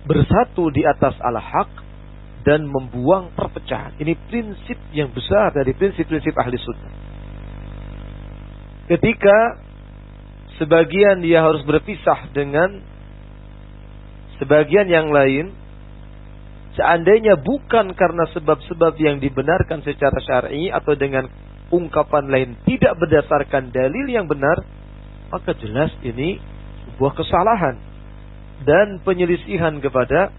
Speaker 2: Bersatu di atas al-haq dan membuang perpecahan. Ini prinsip yang besar dari prinsip-prinsip ahli sunnah. Ketika sebagian dia harus berpisah dengan sebagian yang lain, seandainya bukan karena sebab-sebab yang dibenarkan secara syar'i atau dengan ungkapan lain tidak berdasarkan dalil yang benar, maka jelas ini sebuah kesalahan dan penyelisihan kepada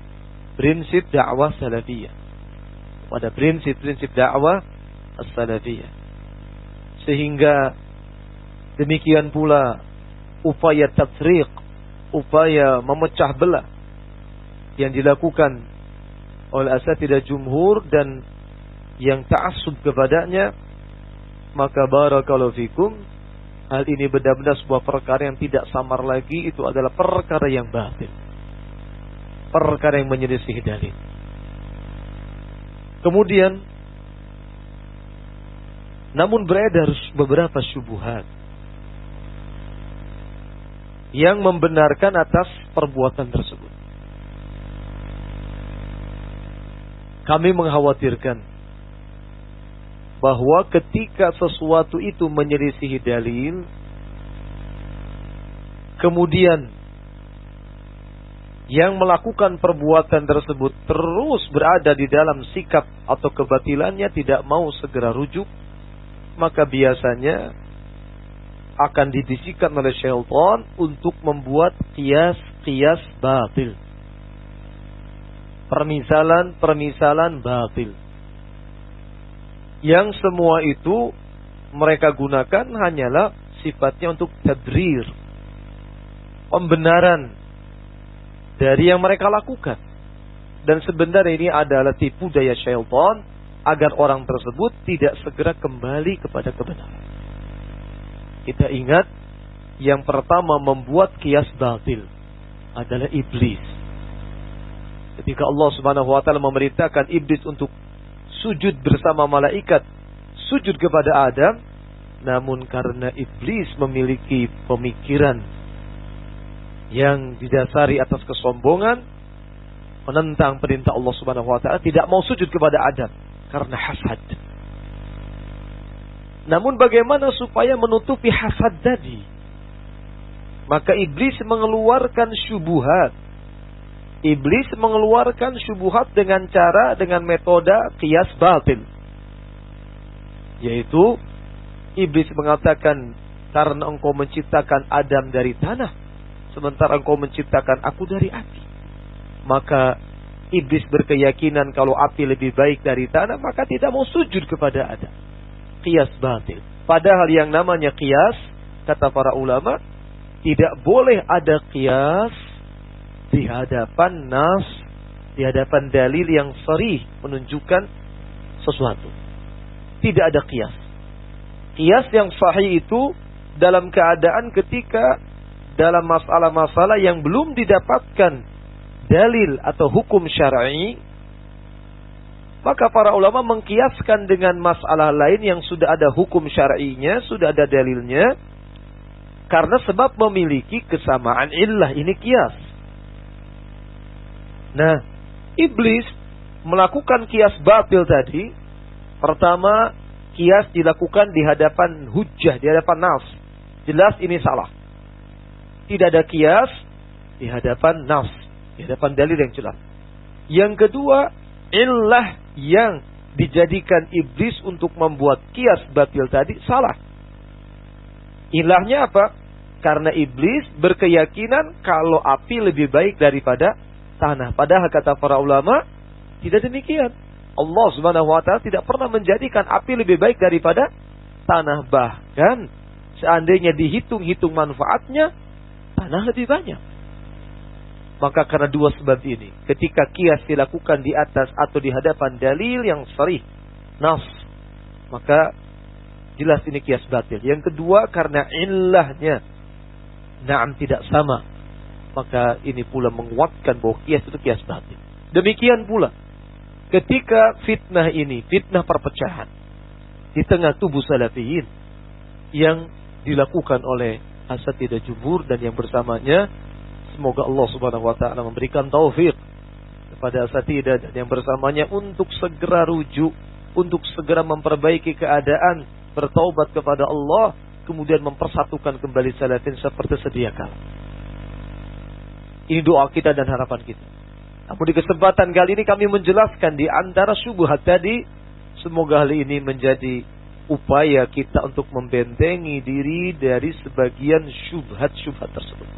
Speaker 2: prinsip dakwah salafiyah, pada prinsip-prinsip dakwah as-salafiyah. Sehingga demikian pula upaya tafriq, upaya memecah belah yang dilakukan oleh asatidah jumhur dan yang ta'assub kepadanya, maka barakallahu fikum, hal ini benar-benar sebuah perkara yang tidak samar lagi, itu adalah perkara yang batil, perkara yang menyelisih dalil. Kemudian namun beredar beberapa syubhat yang membenarkan atas perbuatan tersebut. Kami mengkhawatirkan bahwa ketika sesuatu itu menyelisihi dalil, kemudian
Speaker 1: yang melakukan perbuatan tersebut terus berada di dalam sikap atau kebatilannya, tidak mau segera rujuk, maka biasanya akan dibisikkan oleh syaitan untuk membuat qiyas batil. Permisalan batil. Yang semua itu mereka gunakan hanyalah sifatnya untuk tabrir, pembenaran dari yang mereka lakukan. Dan sebenarnya ini adalah tipu daya syaitan agar orang tersebut tidak segera kembali kepada kebenaran. Kita ingat, yang pertama membuat qiyas batil adalah iblis. Ketika Allah Subhanahu wa taala memerintahkan iblis untuk sujud bersama malaikat, sujud kepada Adam, namun karena iblis memiliki pemikiran yang didasari atas kesombongan, menentang perintah Allah Subhanahu wa taala, tidak mau sujud kepada Adam karena hasad. Namun bagaimana supaya menutupi hasad tadi? Maka iblis mengeluarkan syubhat. Iblis mengeluarkan syubhat dengan metode qiyas batil. Yaitu iblis mengatakan, karena engkau menciptakan Adam dari tanah, sementara engkau menciptakan aku dari api. Maka iblis berkeyakinan kalau api lebih baik dari tanah, maka tidak mau sujud kepada Adam. Qiyas batil. Padahal yang namanya qiyas, kata para ulama, tidak boleh ada qiyas di hadapan nas, di hadapan dalil yang sharih menunjukkan sesuatu. Tidak ada qiyas. Qiyas yang sahih itu dalam keadaan ketika dalam masalah-masalah yang belum didapatkan dalil atau hukum syar'i, maka para ulama mengkiaskan dengan masalah lain yang sudah ada hukum syar'inya, sudah ada dalilnya, karena sebab memiliki kesamaan illah. Ini qiyas. Nah, iblis melakukan qiyas batil tadi. Pertama, qiyas dilakukan di hadapan hujjah, di hadapan nas. Jelas ini salah. Tidak ada qiyas di hadapan nas, di hadapan dalil yang jelas. Yang kedua, illah yang dijadikan iblis untuk membuat qiyas batil tadi salah. Ilahnya apa? Karena iblis berkeyakinan kalau api lebih baik daripada tanah. Padahal kata para ulama, tidak demikian. Allah Subhanahu wa taala tidak pernah menjadikan api lebih baik daripada tanah. Bahkan seandainya dihitung-hitung manfaatnya, tanah lebih banyak. Maka karena dua sebab ini, ketika qiyas dilakukan di atas atau di hadapan dalil yang sharih, nas, maka jelas ini qiyas batil. Yang kedua, karena illahnya tidak sama, maka ini pula menguatkan bahwa qiyas itu qiyas batil. Demikian pula ketika fitnah ini, fitnah perpecahan di tengah tubuh salafiyin yang dilakukan oleh asatidah jumhur dan yang bersamanya, semoga Allah Subhanahu wa taala memberikan taufik kepada asatidah dan yang bersamanya untuk segera rujuk, untuk segera memperbaiki keadaan, bertaubat kepada Allah, kemudian mempersatukan kembali salafin seperti sedia kala. Ini doa kita dan harapan kita. Namun di kesempatan kali ini kami menjelaskan di antara syubhat tadi, semoga hal ini menjadi upaya kita untuk membentengi diri dari sebagian syubhat-syubhat tersebut.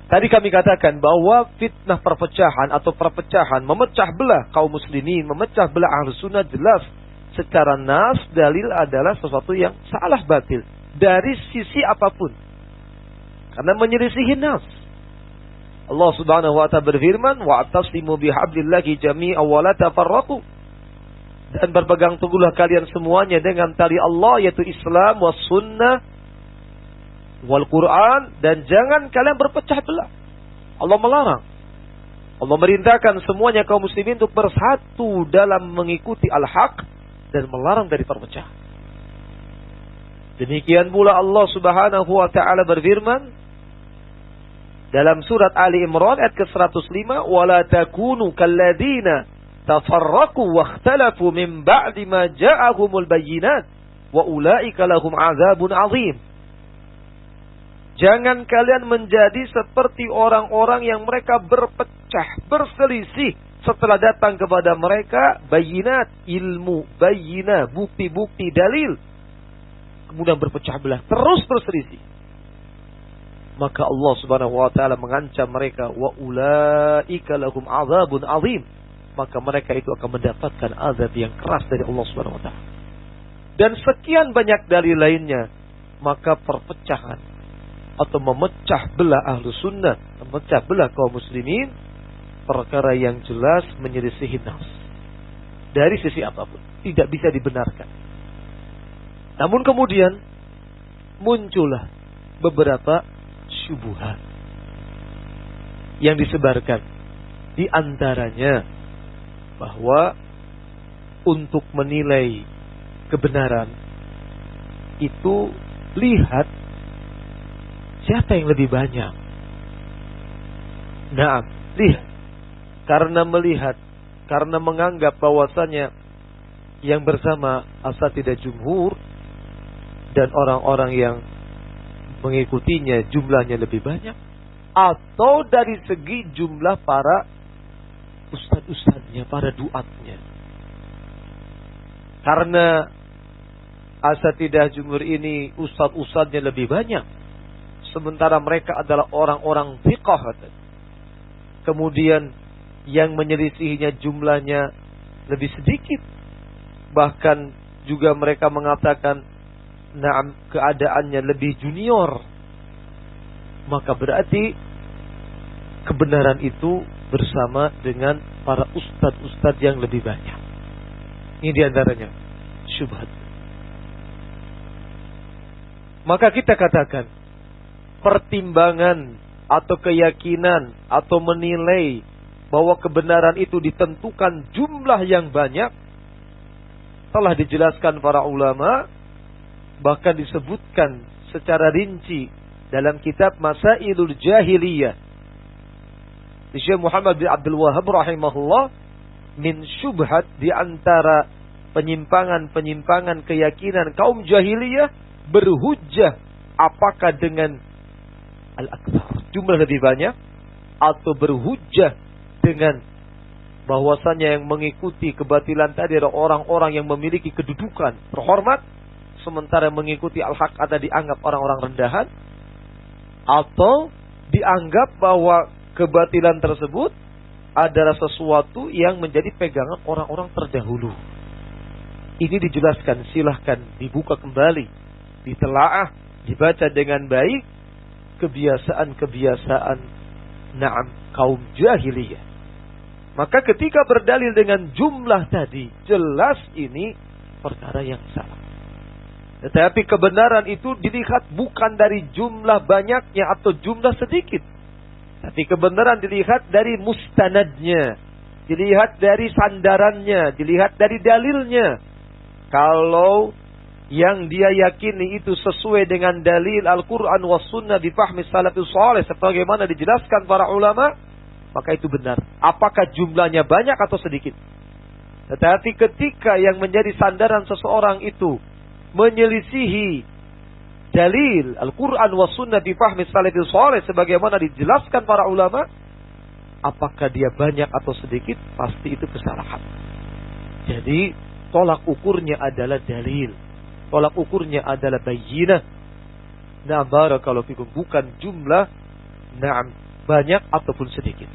Speaker 1: Tadi kami katakan bahwa fitnah perpecahan atau perpecahan, memecah belah kaum muslimin, memecah belah ahlus sunnah, jelas secara nas dalil adalah sesuatu yang salah batil dari sisi apapun, karena menyelisihi nas. Allah Subhanahu wa taala berfirman, wa'tasimu bihablillahi jami'an wa la tafarraqu. Dan berpegang teguhlah kalian semuanya dengan tali Allah, yaitu Islam was sunnah wal Quran, dan jangan kalian berpecah belah. Allah melarang. Allah merintahkan semuanya kaum muslimin untuk bersatu dalam mengikuti al-haq dan melarang dari perpecahan. Demikian pula Allah Subhanahu wa taala berfirman dalam surat Ali Imran ayat ke-105, wala takunu kalladzina tafarraqu wakhtalafu min ba'di ma ja'ahumul bayyinat wa ulaika lahum 'adzabun 'adzim. Jangan kalian menjadi seperti orang-orang yang mereka berpecah, berselisih setelah datang kepada mereka bayinat, ilmu, bayinah, bukti-bukti, dalil. Kemudian berpecah belah, terus berselisih. Maka Allah Subhanahu wa taala mengancam mereka, wa ulaika lahum azabun azim. Maka mereka itu akan mendapatkan azab yang keras dari Allah Subhanahu wa taala. Dan sekian banyak dalil lainnya, maka perpecahan atau memecah belah ahlu sunnah, memecah belah kaum muslimin, perkara yang jelas menyelisihi nafs. Dari sisi apapun, tidak bisa dibenarkan. Namun kemudian muncullah beberapa syubhat yang disebarkan. Di antaranya bahwa untuk menilai kebenaran itu lihat siapa yang lebih banyak. Nah, lihat. Karena melihat, karena menganggap bahwasanya yang bersama asatidah jumhur dan orang-orang yang mengikutinya jumlahnya lebih banyak, atau dari segi jumlah para ustadz-ustadznya, para duatnya. Karena asatidah jumhur ini ustadz-ustadznya lebih banyak, sementara mereka adalah orang-orang fiqh. Kemudian yang menyelisihinya jumlahnya lebih sedikit. Bahkan juga mereka mengatakan keadaannya lebih junior. Maka berarti kebenaran itu bersama dengan para ustadz-ustadz yang lebih banyak. Ini diantaranya syubhat. Maka kita katakan pertimbangan atau keyakinan atau menilai bahwa kebenaran itu ditentukan jumlah yang banyak telah dijelaskan para ulama, bahkan disebutkan secara rinci dalam kitab Masailul Jahiliyah di Syekh Muhammad bin Abdul Wahhab rahimahullah. Min syubhat, di antara penyimpangan-penyimpangan keyakinan kaum jahiliyah, berhujjah apakah dengan al-aktsar, jumlah lebih banyak, atau berhujjah dengan bahwasanya yang mengikuti kebatilan tadi adalah orang-orang yang memiliki kedudukan terhormat, sementara mengikuti al-haq ada dianggap orang-orang rendahan, atau dianggap bahwa kebatilan tersebut adalah sesuatu yang menjadi pegangan orang-orang terdahulu. Ini dijelaskan, silahkan dibuka kembali, ditelaah, dibaca dengan baik kebiasaan-kebiasaan kaum jahiliyah. Maka ketika berdalil dengan jumlah tadi, jelas ini perkara yang salah. Tetapi kebenaran itu dilihat bukan dari jumlah banyaknya atau jumlah sedikit. Tapi kebenaran dilihat dari mustanadnya, dilihat dari sandarannya, dilihat dari dalilnya. Kalau yang dia yakini itu sesuai dengan dalil Al-Quran was sunnah bifahmi salafus salih, sebagaimana dijelaskan para ulama, maka itu benar. Apakah jumlahnya banyak atau sedikit? Tetapi ketika yang menjadi sandaran seseorang itu menyelisihi dalil Al-Quran was sunnah bifahmi salafus salih, sebagaimana dijelaskan para ulama, apakah dia banyak atau sedikit, pasti itu kesalahan. Jadi tolak ukurnya adalah dalil, tolak ukurnya adalah bayyinah. Nah, barakallahu fikum, bukan jumlah banyak ataupun sedikit.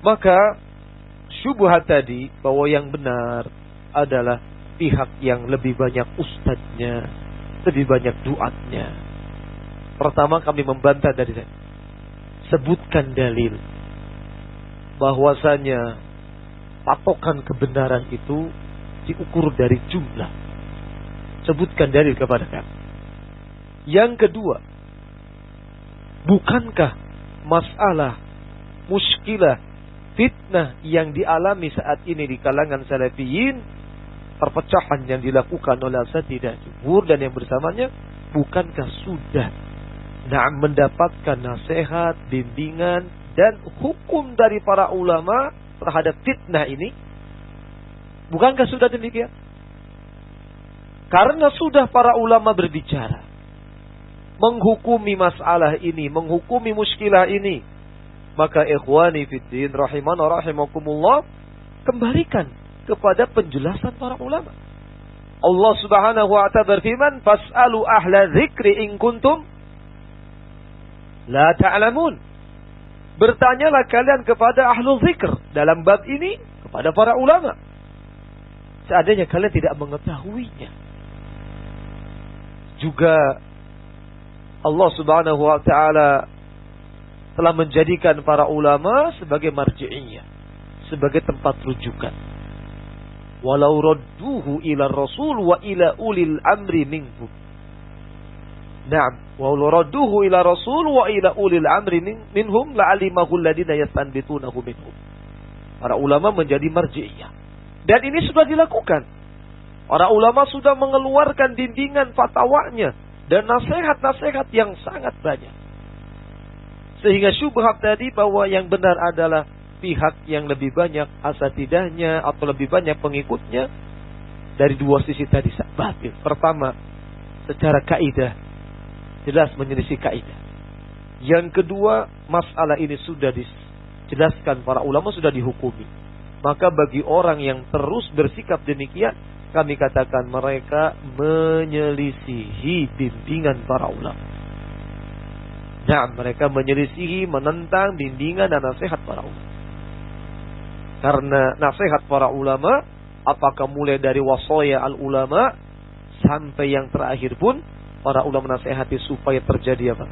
Speaker 1: Maka syubhat tadi bahwa yang benar adalah pihak yang lebih banyak ustadznya, lebih banyak duatnya. Pertama kami membantah dari sana. Sebutkan dalil bahwasanya patokan kebenaran itu diukur dari jumlah. Sebutkan dalil kepada kami. Yang kedua, bukankah masalah, muskilah, fitnah yang dialami saat ini di kalangan salafiyin, perpecahan yang dilakukan oleh asatidah jumhur dan yang bersamanya, bukankah sudah mendapatkan nasihat, bimbingan dan hukum dari para ulama terhadap fitnah ini? Bukankah sudah demikian? Karena sudah para ulama berbicara menghukumi masalah ini, menghukumi muskilah ini, maka ikhwani fiddin rahimana rahimakumullah, kembalikan kepada penjelasan para ulama. Allah Subhanahu wa ta'ala berfirman, "Fas'alu ahla dzikri in kuntum la ta'lamun." Bertanyalah kalian kepada ahlu zikr dalam bab ini, kepada para ulama, seandainya kalian tidak mengetahuinya. Juga Allah Subhanahu wa ta'ala telah menjadikan para ulama sebagai marji'iyah, sebagai tempat rujukan. Walau radduhu ila rasul wa ila ulil amri minhum. Naam, walau radduhu ila rasul wa ila ulil amri minhum la'alimahu alladhina yastanbitunahu minhum. Para ulama menjadi marji'iyah. Dan ini sudah dilakukan. Para ulama sudah mengeluarkan bimbingan fatwanya dan nasihat-nasihat yang sangat banyak. Sehingga syubhat tadi bahwa yang benar adalah pihak yang lebih banyak asatidahnya atau lebih banyak pengikutnya, dari dua sisi tadi batil. Pertama, secara kaidah jelas menyelisih kaidah. Yang kedua, masalah ini sudah dijelaskan para ulama, sudah dihukumi. Maka bagi orang yang terus bersikap demikian, kami katakan mereka menyelisihi bimbingan para ulama. Nah, mereka menyelisihi, menentang bimbingan dan nasihat para ulama. Karena nasihat para ulama, apakah mulai dari wasaya al-ulama sampai yang terakhir pun, para ulama nasihati supaya terjadi apa?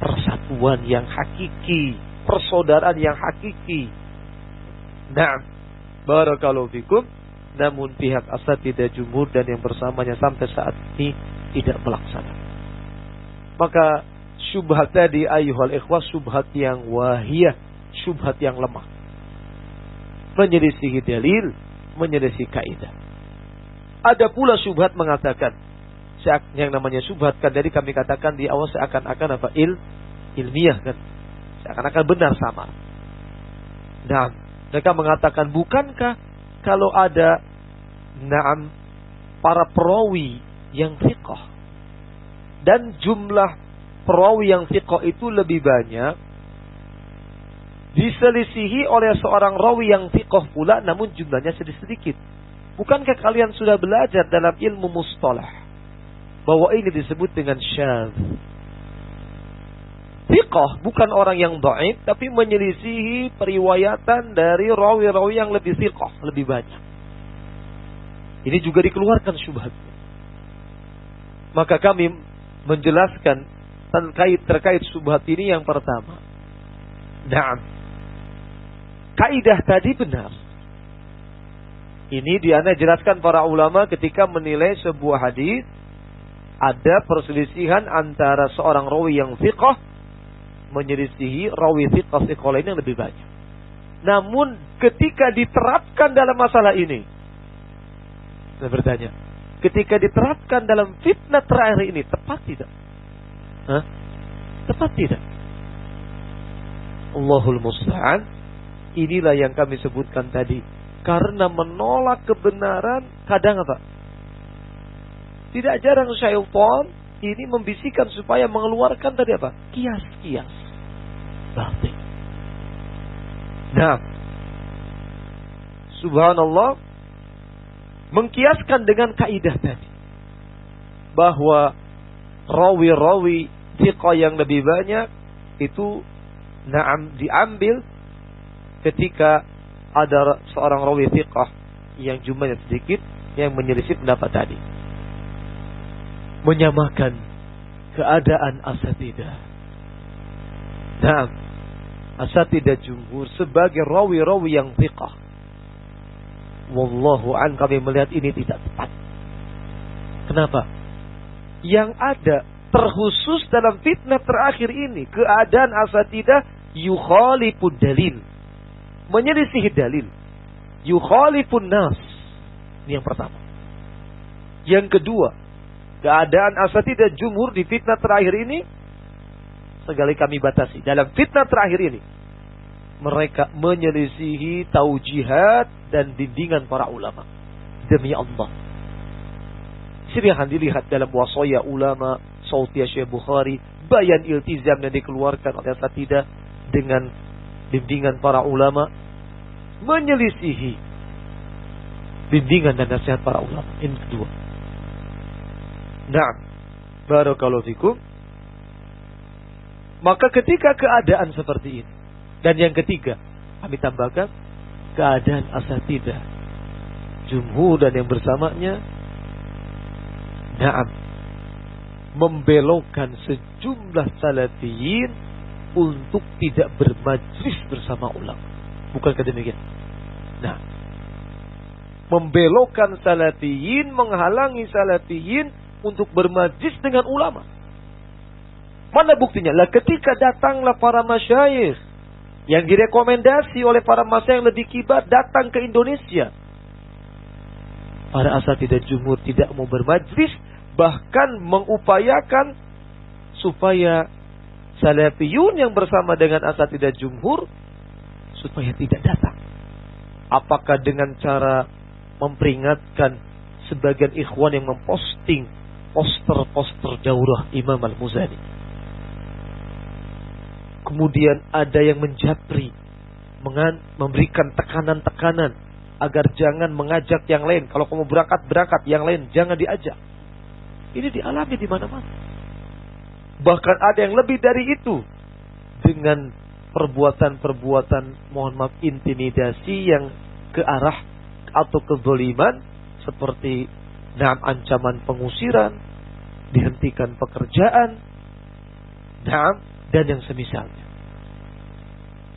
Speaker 1: Persatuan yang hakiki, persaudaraan yang hakiki. Nah, barakallahu fikum. Namun pihak asatidah jumhur dan yang bersamanya sampai saat ini tidak melaksanakan. Maka syubhat tadi ayyuhal ikhwah, syubhat yang wahiyah, syubhat yang lemah, menyelisihi dalil, menyelisihi kaidah. Ada pula syubhat mengatakan, yang namanya syubhat kan dari kami katakan di awal seakan-akan apa? Ilmiah kan, seakan-akan benar sama. Nah, mereka mengatakan, bukankah kalau ada para perawi yang thiqah dan jumlah perawi yang thiqah itu lebih banyak diselisihi oleh seorang rawi yang thiqah pula namun jumlahnya sedikit. Bukankah kalian sudah belajar dalam ilmu mustalah bahwa ini disebut dengan syadz? Thiqah bukan orang yang dhaif, tapi menyelisihi periwayatan dari rawi-rawi yang lebih thiqah, lebih banyak. Ini juga dikeluarkan syubhat. Maka kami menjelaskan terkait syubhat ini yang pertama. Nah, kaidah tadi benar. Ini diana jelaskan para ulama ketika menilai sebuah hadis, ada perselisihan antara seorang rawi yang thiqah menyelisihi rawi thiqah lain yang lebih banyak. Namun ketika diterapkan dalam masalah ini, saya bertanya, ketika diterapkan dalam fitnah terakhir ini, tepat tidak? Tepat tidak? Allahul musta'an. Inilah yang kami sebutkan tadi. Karena menolak kebenaran kadang apa? Tidak jarang syaitan ini membisikkan supaya mengeluarkan tadi apa? Kias-kias batil. Nah, subhanallah, mengkiaskan dengan kaidah tadi bahwa rawi-rawi thiqah yang lebih banyak itu diambil ketika ada seorang rawi thiqah yang jumlahnya sedikit yang menyelisih pendapat tadi, menyamakan keadaan asatidah. Nah, asatidah jumhur sebagai rawi-rawi yang thiqah. Wallahu an, kami melihat ini tidak tepat. Kenapa? Yang ada terkhusus dalam fitnah terakhir ini, keadaan asatidah yukhalifud dalil, menyelisihi dalil, yukhalifun nas. Ini yang pertama. Yang kedua, keadaan asatidah jumhur di fitnah terakhir ini, sekali kami batasi, dalam fitnah terakhir ini mereka menyelisihi taujihat dan bimbingan para ulama. Demi Allah, Ini yang dilihat dalam wasaya ulama, Sautiyah Syekh Bukhari, bayan iltizam yang dikeluarkan oleh asatidah dengan bimbingan para ulama, menyelisihi bimbingan dan nasihat para ulama. Ini kedua. Nah, barakallahu fikum. Maka ketika keadaan seperti ini, dan yang ketiga, kami tambahkan keadaan asatidah jumhur dan yang bersamanya, na'am, membelokkan sejumlah salafiyin untuk tidak bermajlis bersama ulama. Bukankah demikian? Nah, membelokkan salafiyin, menghalangi salafiyin untuk bermajlis dengan ulama. Mana buktinya? Lah ketika datanglah para masyayikh yang direkomendasi oleh para masyayikh yang lebih kibar datang ke Indonesia, para asatidah jumhur tidak mau bermajlis, bahkan mengupayakan supaya salafiyun yang bersama dengan asatidah jumhur supaya tidak datang. Apakah dengan cara memperingatkan sebagian ikhwan yang memposting poster-poster daurah Imam Al-Muzani, kemudian ada yang menjapri, memberikan tekanan-tekanan agar jangan mengajak yang lain. Kalau kamu berangkat, yang lain jangan diajak. Ini dialami di mana-mana. Bahkan ada yang lebih dari itu, dengan perbuatan-perbuatan, mohon maaf, intimidasi yang ke arah atau kezaliman, seperti ancaman pengusiran, dihentikan pekerjaan, dan yang semisalnya.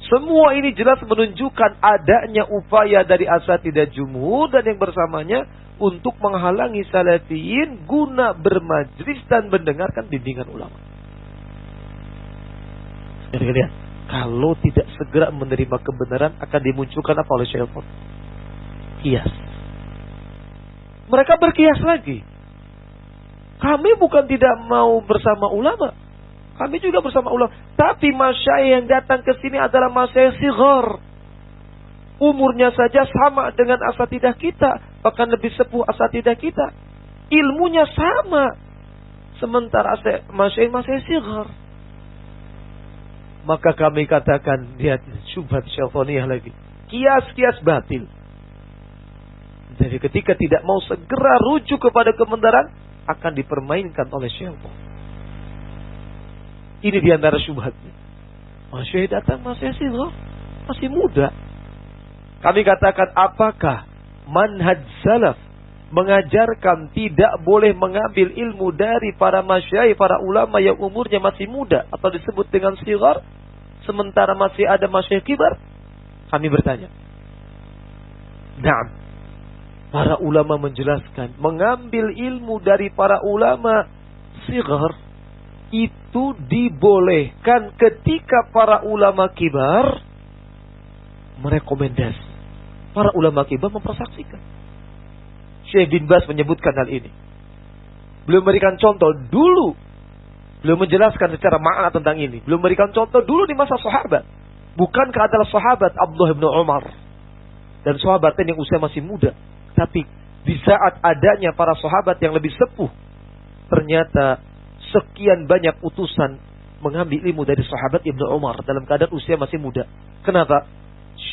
Speaker 1: Semua ini jelas menunjukkan adanya upaya dari asatidah jumhur dan yang bersamanya untuk menghalangi salafiyin guna bermajlis dan mendengarkan bimbingan ulama. Lihat, kalau tidak segera menerima kebenaran akan dimunculkan apa oleh syaitan? Kias. Mereka berkias lagi. Kami bukan tidak mau bersama ulama. Kami juga bersama ulama. Tapi masyayikh yang datang ke sini adalah masyayikh sighar. Umurnya saja sama dengan asatidah kita. Bahkan lebih sepuh asatidah kita. Ilmunya sama. Sementara masyayikh sighar. Maka kami katakan, lihat syubhat syaitaniyah lagi. Kias-kias batil. Jadi ketika tidak mau segera rujuk kepada kebenaran, akan dipermainkan oleh syaitan. Ini diantara syubhatnya. Masyayikh datang masih sighar, masih muda. Kami katakan, apakah manhaj salaf mengajarkan tidak boleh mengambil ilmu dari para masyayikh, para ulama yang umurnya masih muda atau disebut dengan sighar, sementara masih ada masyayikh kibar? Kami bertanya. Naam. Para ulama menjelaskan, mengambil ilmu dari para ulama sighar itu dibolehkan ketika para ulama kibar merekomendasi. Para ulama kibar mempersaksikan. Syekh bin Baz menyebutkan hal ini. Beliau memberikan contoh dulu. Beliau menjelaskan secara makna tentang ini. Beliau memberikan contoh dulu di masa sahabat. Bukankah adalah sahabat Abdullah bin Umar dan sahabat yang usia masih muda. Tapi di saat adanya para sahabat yang lebih sepuh, ternyata sekian banyak utusan mengambil ilmu dari sahabat Ibnu Umar dalam keadaan usia masih muda. Kenapa?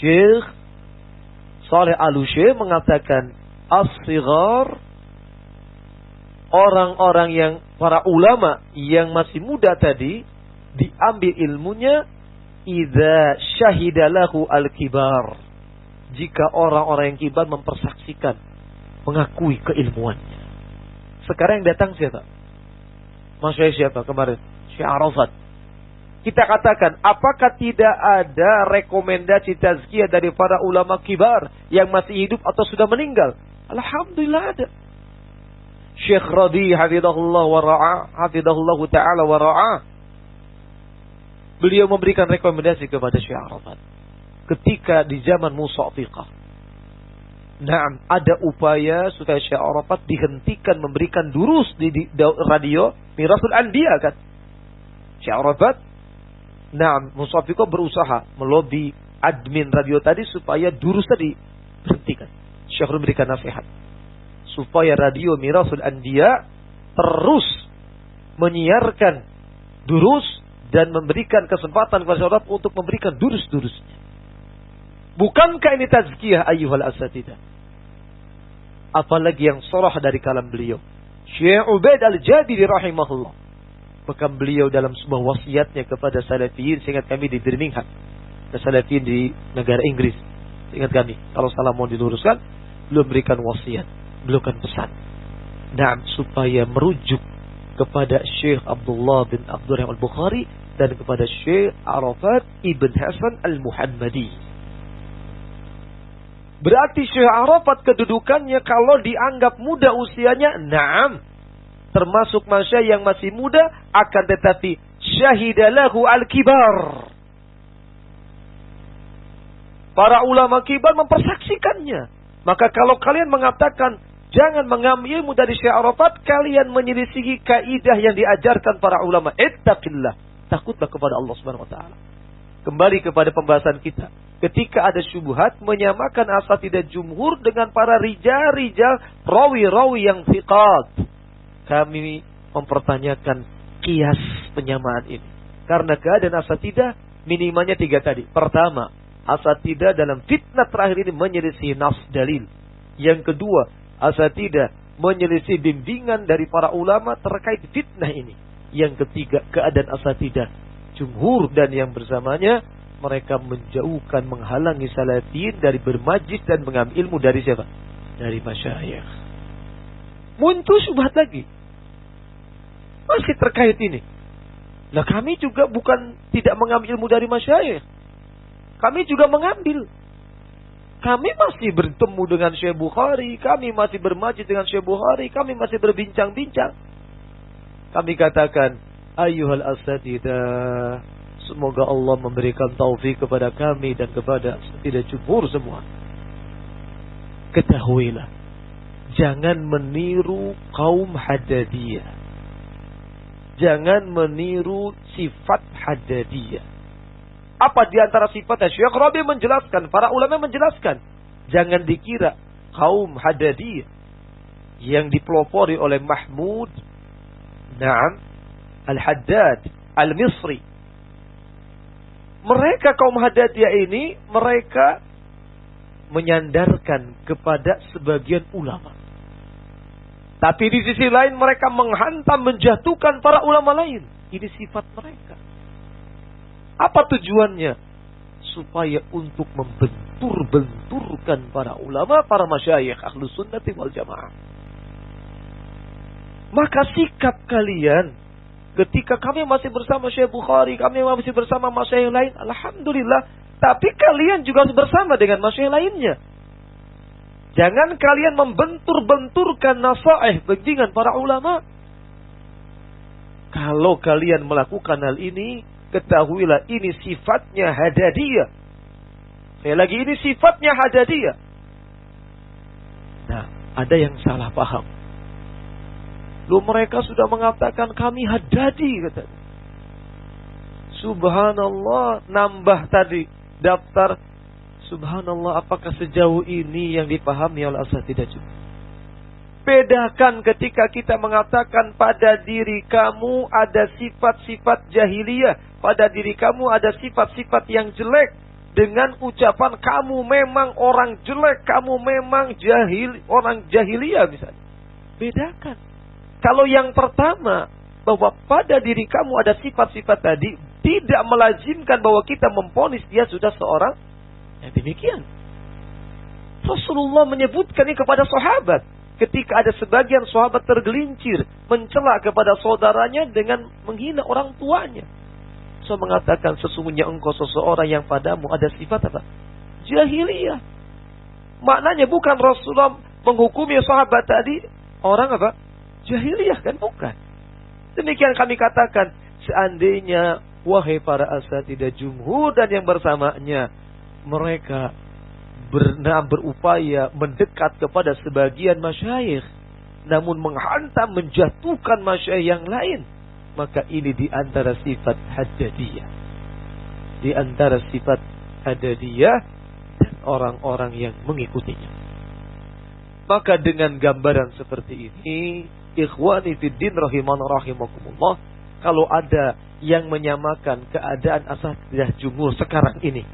Speaker 1: Syekh Saleh Al-Utsaimin mengatakan as-sighar, orang-orang yang para ulama yang masih muda tadi diambil ilmunya idza syahidalahu al-kibar, jika orang-orang yang kibar mempersaksikan, mengakui keilmuannya. Sekarang yang datang siapa? Masyayikh siapa kemarin? Syekh Arafat. Kita katakan, apakah tidak ada rekomendasi tazkiyah dari para ulama kibar yang masih hidup atau sudah meninggal? Alhamdulillah ada. Syekh Rabi hafizahullah wa ra'ah, hafizahullah ta'ala wa ra'ah. Beliau memberikan rekomendasi kepada Syekh Arafat ketika di zaman Musafiqah. Naam, ada upaya supaya Syekh Arafat dihentikan memberikan durus di radio Mirasul Anbiya kan. Syekh Arafat, naam, Musafiqah berusaha melobi admin radio tadi supaya durus tadi berhentikan. Syekh memberikan nasihat supaya radio Mirasul Anbiya terus menyiarkan durus dan memberikan kesempatan kepada saudara untuk memberikan durus-durusnya. Bukankah ini tazkiyah ayyuhal asatidah? Apalagi yang sorah dari kalam beliau. Syekh Ubaid al-Jabiri rahimahullah. Bahkan beliau dalam sebuah wasiatnya kepada salafiyin, seingat kami di Birmingham. Salafiyin di negara Inggris. Seingat kami. Kalau salah mau diluruskan, beliau berikan wasiat. Beliau kan pesan. Nah, supaya merujuk kepada Syekh Abdullah bin Abdurrahman al-Bukhari dan kepada Syekh Arafat Ibn Hasan al-Muhammadi. Berarti Syekh Arafat kedudukannya kalau dianggap muda usianya, na'am, termasuk masyayikh yang masih muda, akan tetapi syahidalahu al-kibar. Para ulama kibar mempersaksikannya. Maka kalau kalian mengatakan jangan mengambil ilmu dari Syekh Arafat, kalian menyelisihi kaidah yang diajarkan para ulama. Ittaqillah, takutlah kepada Allah Subhanahu wa taala. Kembali kepada pembahasan kita. Ketika ada syubhat menyamakan asatidah jumhur dengan para rijal-rijal rawi-rawi yang thiqat, kami mempertanyakan kias penyamaan ini. Karena keadaan asatidah minimalnya 3 tadi. Pertama, asatidah dalam fitnah terakhir ini menyelisih nas dalil. Yang kedua, asatidah menyelisih bimbingan dari para ulama terkait fitnah ini. Yang ketiga, keadaan asatidah jumhur dan yang bersamanya, mereka menjauhkan, menghalangi salafiyin dari bermajlis dan mengambil ilmu dari siapa? Dari masyayikh. Muncul syubhat lagi. Masih terkait ini. Nah, kami juga bukan tidak mengambil ilmu dari masyayikh. Kami juga mengambil. Kami masih bertemu dengan Syekh Bukhari. Kami masih bermajlis dengan Syekh Bukhari. Kami masih berbincang-bincang. Kami katakan, ayyuhal asatidah, semoga Allah memberikan taufik kepada kami dan kepada tidak jumhur semua. Ketahuilah, jangan meniru kaum Haddadiyah. Jangan meniru sifat Haddadiyah. Apa di antara sifatnya? Syekh Rabi menjelaskan, para ulama menjelaskan. Jangan dikira kaum Haddadiyah yang dipelopori oleh Mahmud Al-Haddad Al-Misri. Mereka kaum Haddadiyah ini, mereka menyandarkan kepada sebagian ulama. Tapi di sisi lain mereka menghantam, menjatuhkan para ulama lain. Ini sifat mereka. Apa tujuannya? Supaya untuk membentur-benturkan para ulama, para masyayikh Ahlus Sunnah wal Jamaah. Maka sikap kalian ketika kami masih bersama Syekh Bukhari, kami masih bersama masyayikh lain, alhamdulillah. Tapi kalian juga harus bersama dengan masyayikh lainnya. Jangan kalian membentur-benturkan nasaih bimbingan para ulama. Kalau kalian melakukan hal ini, ketahuilah ini sifatnya Haddadiyah. Sekali lagi, ini sifatnya Haddadiyah. Nah, ada yang salah paham. Loh, mereka sudah mengatakan kami Haddadi, katanya. Subhanallah, nambah tadi daftar. Subhanallah, apakah sejauh ini yang dipahami oleh asatidah juga? Bedakan ketika kita mengatakan pada diri kamu ada sifat-sifat jahiliyah, pada diri kamu ada sifat-sifat yang jelek, dengan ucapan kamu memang orang jelek, kamu memang orang jahiliyah misalnya. Bedakan. Kalau yang pertama, bahwa pada diri kamu ada sifat-sifat tadi, tidak melazimkan bahwa kita memvonis dia sudah seorang yang demikian. Rasulullah menyebutkan ini kepada sahabat. Ketika ada sebagian sahabat tergelincir, mencela kepada saudaranya dengan menghina orang tuanya. So mengatakan, sesungguhnya engkau seseorang yang padamu ada sifat apa? Jahiliyah. Maknanya bukan Rasulullah menghukumi sahabat tadi orang apa? Jahiliyah, kan? Bukan. Demikian kami katakan, seandainya wahai para asatidah jumhur dan yang bersamanya, mereka berupaya mendekat kepada sebagian masyayikh, namun menghantam, menjatuhkan masyayikh yang lain, maka ini di antara sifat Haddadiyah. Di antara sifat Haddadiyah dan orang-orang yang mengikutinya. Maka dengan gambaran seperti ini, Ikhwani fiddin rahimana rahimakumullah, kalau ada yang menyamakan keadaan asatidah jumhur sekarang ini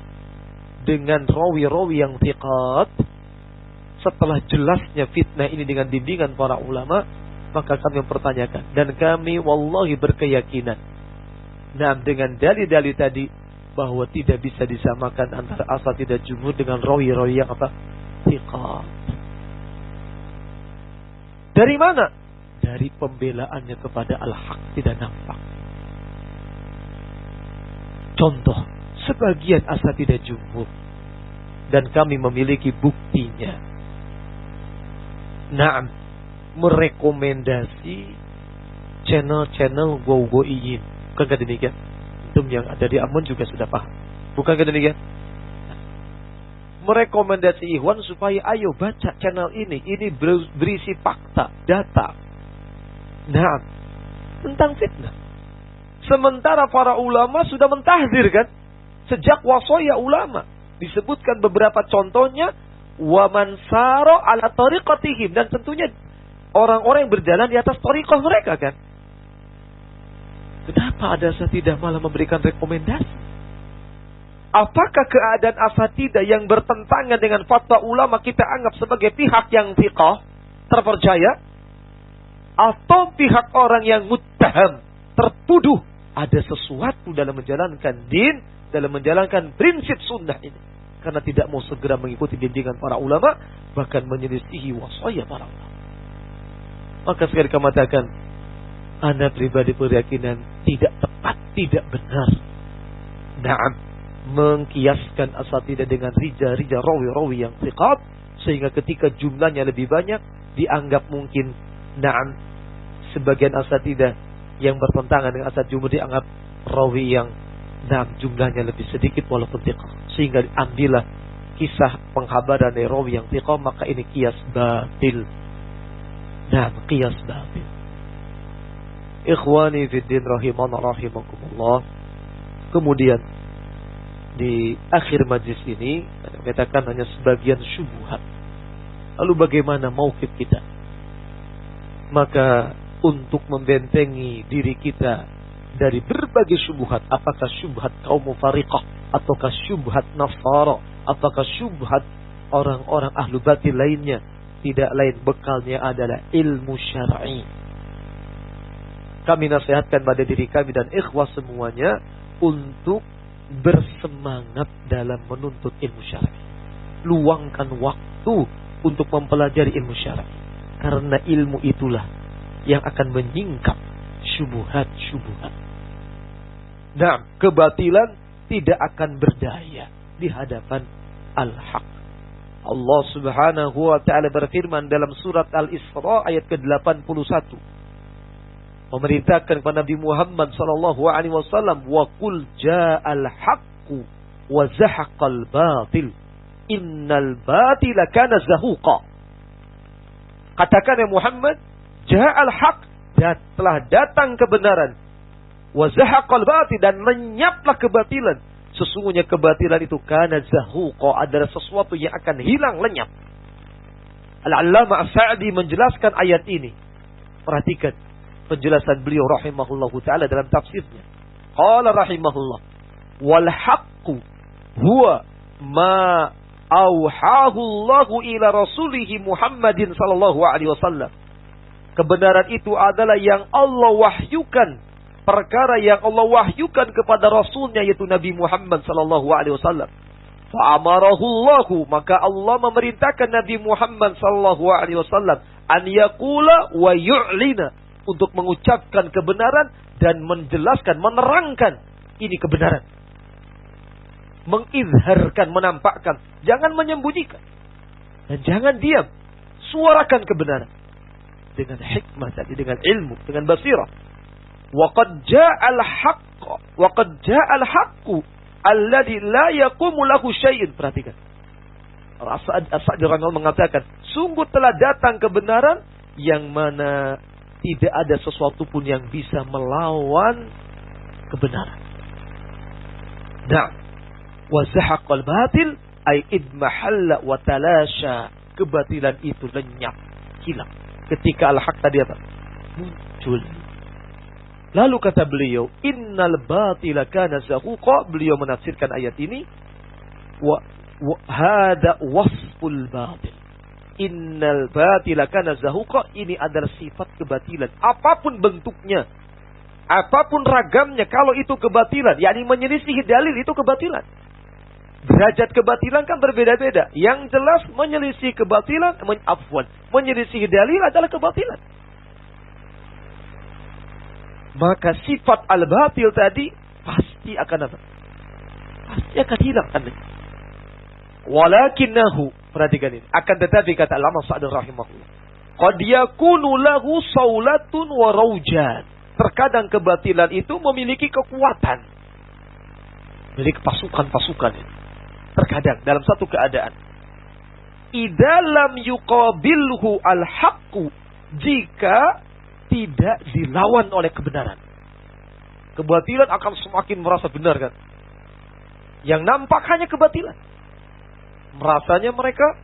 Speaker 1: dengan rawi-rawi yang thiqat, setelah jelasnya fitnah ini dengan bimbingan para ulama, maka kami mempertanyakan, dan kami wallahi berkeyakinan, nah dengan dalil-dalil tadi, bahwa tidak bisa disamakan antara asatidah jumhur dengan rawi-rawi yang apa? Thiqat. Dari mana? Dari pembelaannya kepada al-haq tidak nampak. Contoh, sebagian asatidah jumhur, dan kami memiliki buktinya, nah, merekomendasi channel-channel gogoiyin. Bukankah demikian? Antum yang ada di Ambon juga sudah paham. Bukankah demikian? Merekomendasi ikhwan supaya ayo baca channel ini berisi fakta, data. Nah, tentang fitnah. Sementara para ulama sudah mentahdzirkan sejak wasaya ulama. Disebutkan beberapa contohnya, wa man sara ala tariqatihim, dan tentunya orang-orang yang berjalan di atas tariqah mereka kan. Kenapa ada asatidah malah memberikan rekomendasi? Apakah keadaan asatidah yang bertentangan dengan fatwa ulama kita anggap sebagai pihak yang thiqah, terpercaya? Atau pihak orang yang muttaham, tertuduh ada sesuatu dalam menjalankan din, dalam menjalankan prinsip sunnah ini, karena tidak mau segera mengikuti bimbingan para ulama, bahkan menyelisihi wasaya para ulama. Maka sekali kami katakan, ana pribadi berkeyakinan tidak tepat, tidak benar, na'am, mengkiaskan asatidah dengan rija-rija rawi-rawi yang thiqat, sehingga ketika jumlahnya lebih banyak dianggap mungkin, na'am, sebagian asatidah yang bertentangan dengan asat jumhur dianggap rawi yang jumlahnya lebih sedikit walaupun thiqah, sehingga ambillah kisah penghabaran dari rawi yang thiqah, maka ini qiyas batil. Qiyas batil. Ikhwani fiddin rahimana rahimakumullah. Kemudian di akhir majlis ini katakan hanya sebagian syubhat. Lalu bagaimana mauqif kita? Maka untuk membentengi diri kita dari berbagai syubhat, apakah syubhat kaum mufariqah, ataukah syubhat nasara, ataukah syubhat orang-orang ahlu batil lainnya, tidak lain bekalnya adalah ilmu syar'i. Kami nasihatkan pada diri kami dan ikhwah semuanya untuk bersemangat dalam menuntut ilmu syar'i. Luangkan waktu untuk mempelajari ilmu syar'i, karena ilmu itulah yang akan menyingkap syubhat-syubhat. Nah, kebatilan tidak akan berdaya di hadapan al-haq. Allah Subhanahu wa taala berfirman dalam surat Al-Isra ayat ke-81, memerintahkan kepada Nabi Muhammad sallallahu alaihi wasallam, wa qul ja'al haqqu wa zahaqal batil innal batila kana zahuqa. Katakan ya Muhammad, ja'al haq, dan telah datang kebenaran, wa zahaqal batil, dan lenyaplah kebatilan. Sesungguhnya kebatilan itu kana zahuqa, adalah sesuatu yang akan hilang lenyap. Al-Allamah As-Sa'di menjelaskan ayat ini. Perhatikan penjelasan beliau rahimahullahu ta'ala dalam tafsirnya. Qala rahimahullah, wal haqqu huwa ma auhahu Allahu ila rasulihi Muhammadin sallallahu alaihi wasallam. Kebenaran itu adalah yang Allah wahyukan, perkara yang Allah wahyukan kepada Rasulnya, yaitu Nabi Muhammad sallallahu alaihi wasallam. Fa'amarahu Allahu, maka Allah memerintahkan Nabi Muhammad sallallahu alaihi wasallam an yaqula wa yu'lina, untuk mengucapkan kebenaran dan menjelaskan, menerangkan ini kebenaran. Mengizharkan, menampakkan, jangan menyembunyikan. Dan jangan diam, suarakan kebenaran. Dengan hikmah tadi, dengan ilmu, dengan basirah. Wa qad ja'al haqqu alladhi la yaqumu lahu syai'un. Perhatikan. As-Sa'di mengatakan, sungguh telah datang kebenaran yang mana tidak ada sesuatu pun yang bisa melawan kebenaran. Nah, wa zahaqal batil ay idmahalla wa talasha. Kebatilan itu lenyap, hilang. Ketika al-haq tadi apa? muncul. Lalu kata beliau, innal batila kana zahuqa. Beliau menafsirkan ayat ini, wa hada wasful batil. Innal batila kana zahuqa, ini adalah sifat kebatilan. Apapun bentuknya, apapun ragamnya, kalau itu kebatilan, yakni menyelisihi dalil, itu kebatilan. Derajat kebatilan kan berbeda-beda. Yang jelas menyelisih kebatilan, menyelisih dalil adalah kebatilan. Maka sifat al-batil tadi pasti akan apa? Pasti akan hilang. Walakinahu, perhatikan ini. Akan tetapi kata Al-Imam Sa'di rahimahullah, qad yakunu lahu saulatun wa raujan. Terkadang kebatilan itu memiliki kekuatan, memiliki pasukan-pasukan. Terkadang dalam satu keadaan, idza lam yuqabilhu al-haqqu, jika tidak dilawan oleh kebenaran, kebatilan akan semakin merasa benar kan. Yang nampak hanya kebatilan, merasanya mereka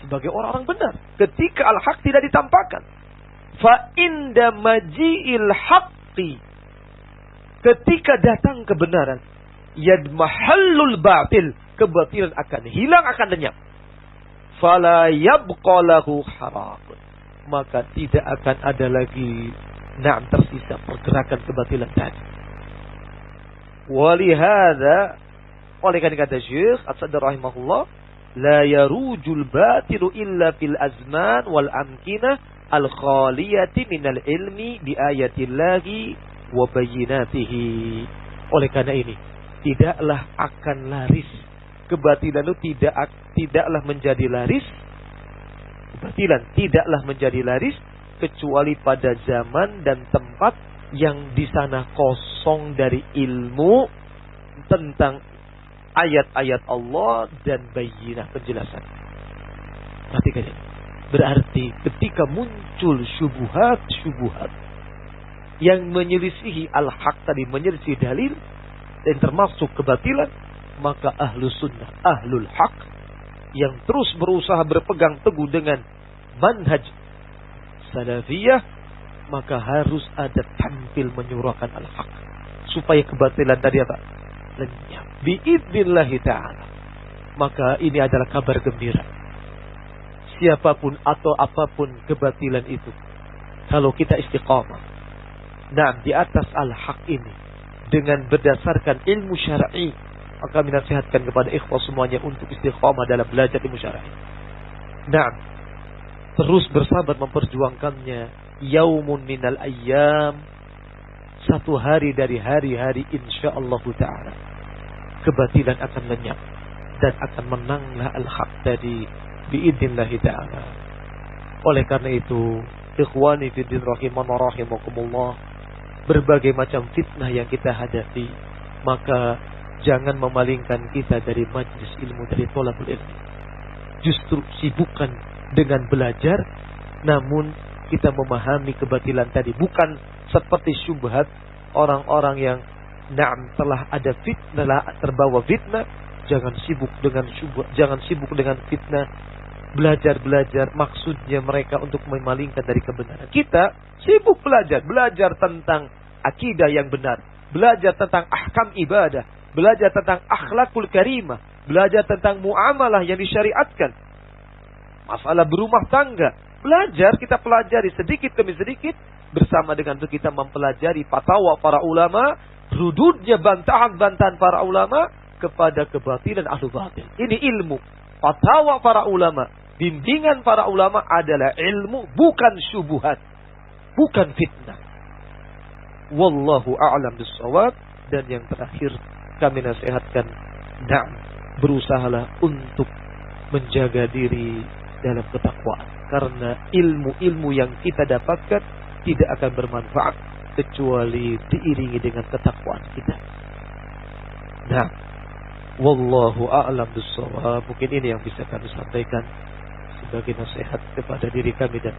Speaker 1: sebagai orang-orang benar. Ketika al-haq tidak ditampakkan, fa inda maji'il haqqi, ketika datang kebenaran, yadmahallul batil, kebatilan akan hilang, akan lenyap. Fala yabqa lahu haraqun, maka tidak akan ada lagi tersisa pergerakan kebatilan tadi. Walihada, oleh karena kata Syekh As-Sa'di rahimahullah, la yarujul batilu illa fil azman wal amkinah al khaliyati minal ilmi bi ayatillahi wa bayyinatihi. Oleh karena ini, tidaklah akan laris kebatilan itu, tidaklah menjadi laris. Kebatilan tidaklah menjadi laris kecuali pada zaman dan tempat yang di sana kosong dari ilmu tentang ayat-ayat Allah dan bayyinah, penjelasan. Perhatikan ini. Berarti ketika muncul syubhat yang menyelisihi al-haq tadi, menyelisihi dalil dan termasuk kebatilan, maka ahlu sunnah, ahlul haq yang terus berusaha berpegang teguh dengan manhaj salafiyah, maka harus ada tampil menyuarakan al-haq supaya kebatilan tadi apa? Lenyap. Biidnillahi ta'ala. Maka ini adalah kabar gembira. Siapapun atau apapun kebatilan itu, kalau kita istiqamah di atas al-haq ini dengan berdasarkan ilmu syar'i, maka menasihatkan kepada ikhwah semuanya untuk istiqamah dalam belajar ilmu syar'i. Terus bersabar memperjuangkannya. Yaumun minal ayyam, satu hari dari hari-hari, insyaallah ta'ala kebatilan akan lenyap dan akan menanglah al-haq tadi biidnillahi ta'ala. Oleh karena itu, ikhwani fiddin rahimana rahimakumullah, berbagai macam fitnah yang kita hadapi, maka jangan memalingkan kita dari majlis ilmu, dari thalabul ilmi. Justru sibukkan dengan belajar, namun kita memahami kebatilan tadi, bukan seperti syubhat orang-orang yang telah ada fitnah, terbawa fitnah. Jangan sibuk dengan syubhat, jangan sibuk dengan fitnah. Belajar maksudnya mereka untuk memalingkan dari kebenaran. Kita sibuk belajar tentang akidah yang benar, belajar tentang ahkam ibadah, belajar tentang akhlakul karimah, belajar tentang muamalah yang disyariatkan, masalah berumah tangga. Belajar, kita pelajari sedikit demi sedikit, bersama dengan itu kita mempelajari fatwa para ulama, rududnya bantahan-bantahan para ulama kepada kebatilan ahlu batil. Ini ilmu. Fatwa para ulama, bimbingan para ulama adalah ilmu, bukan syubhat, bukan fitnah. Wallahu a'lam bissawab. Dan yang terakhir, kami nasihatkan, berusahalah untuk menjaga diri dalam ketakwaan, karena ilmu-ilmu yang kita dapatkan tidak akan bermanfaat kecuali diiringi dengan ketakwaan kita. Wallahu a'lam bissawab. Mungkin ini yang bisa kami sampaikan sebagai nasihat kepada diri kami dan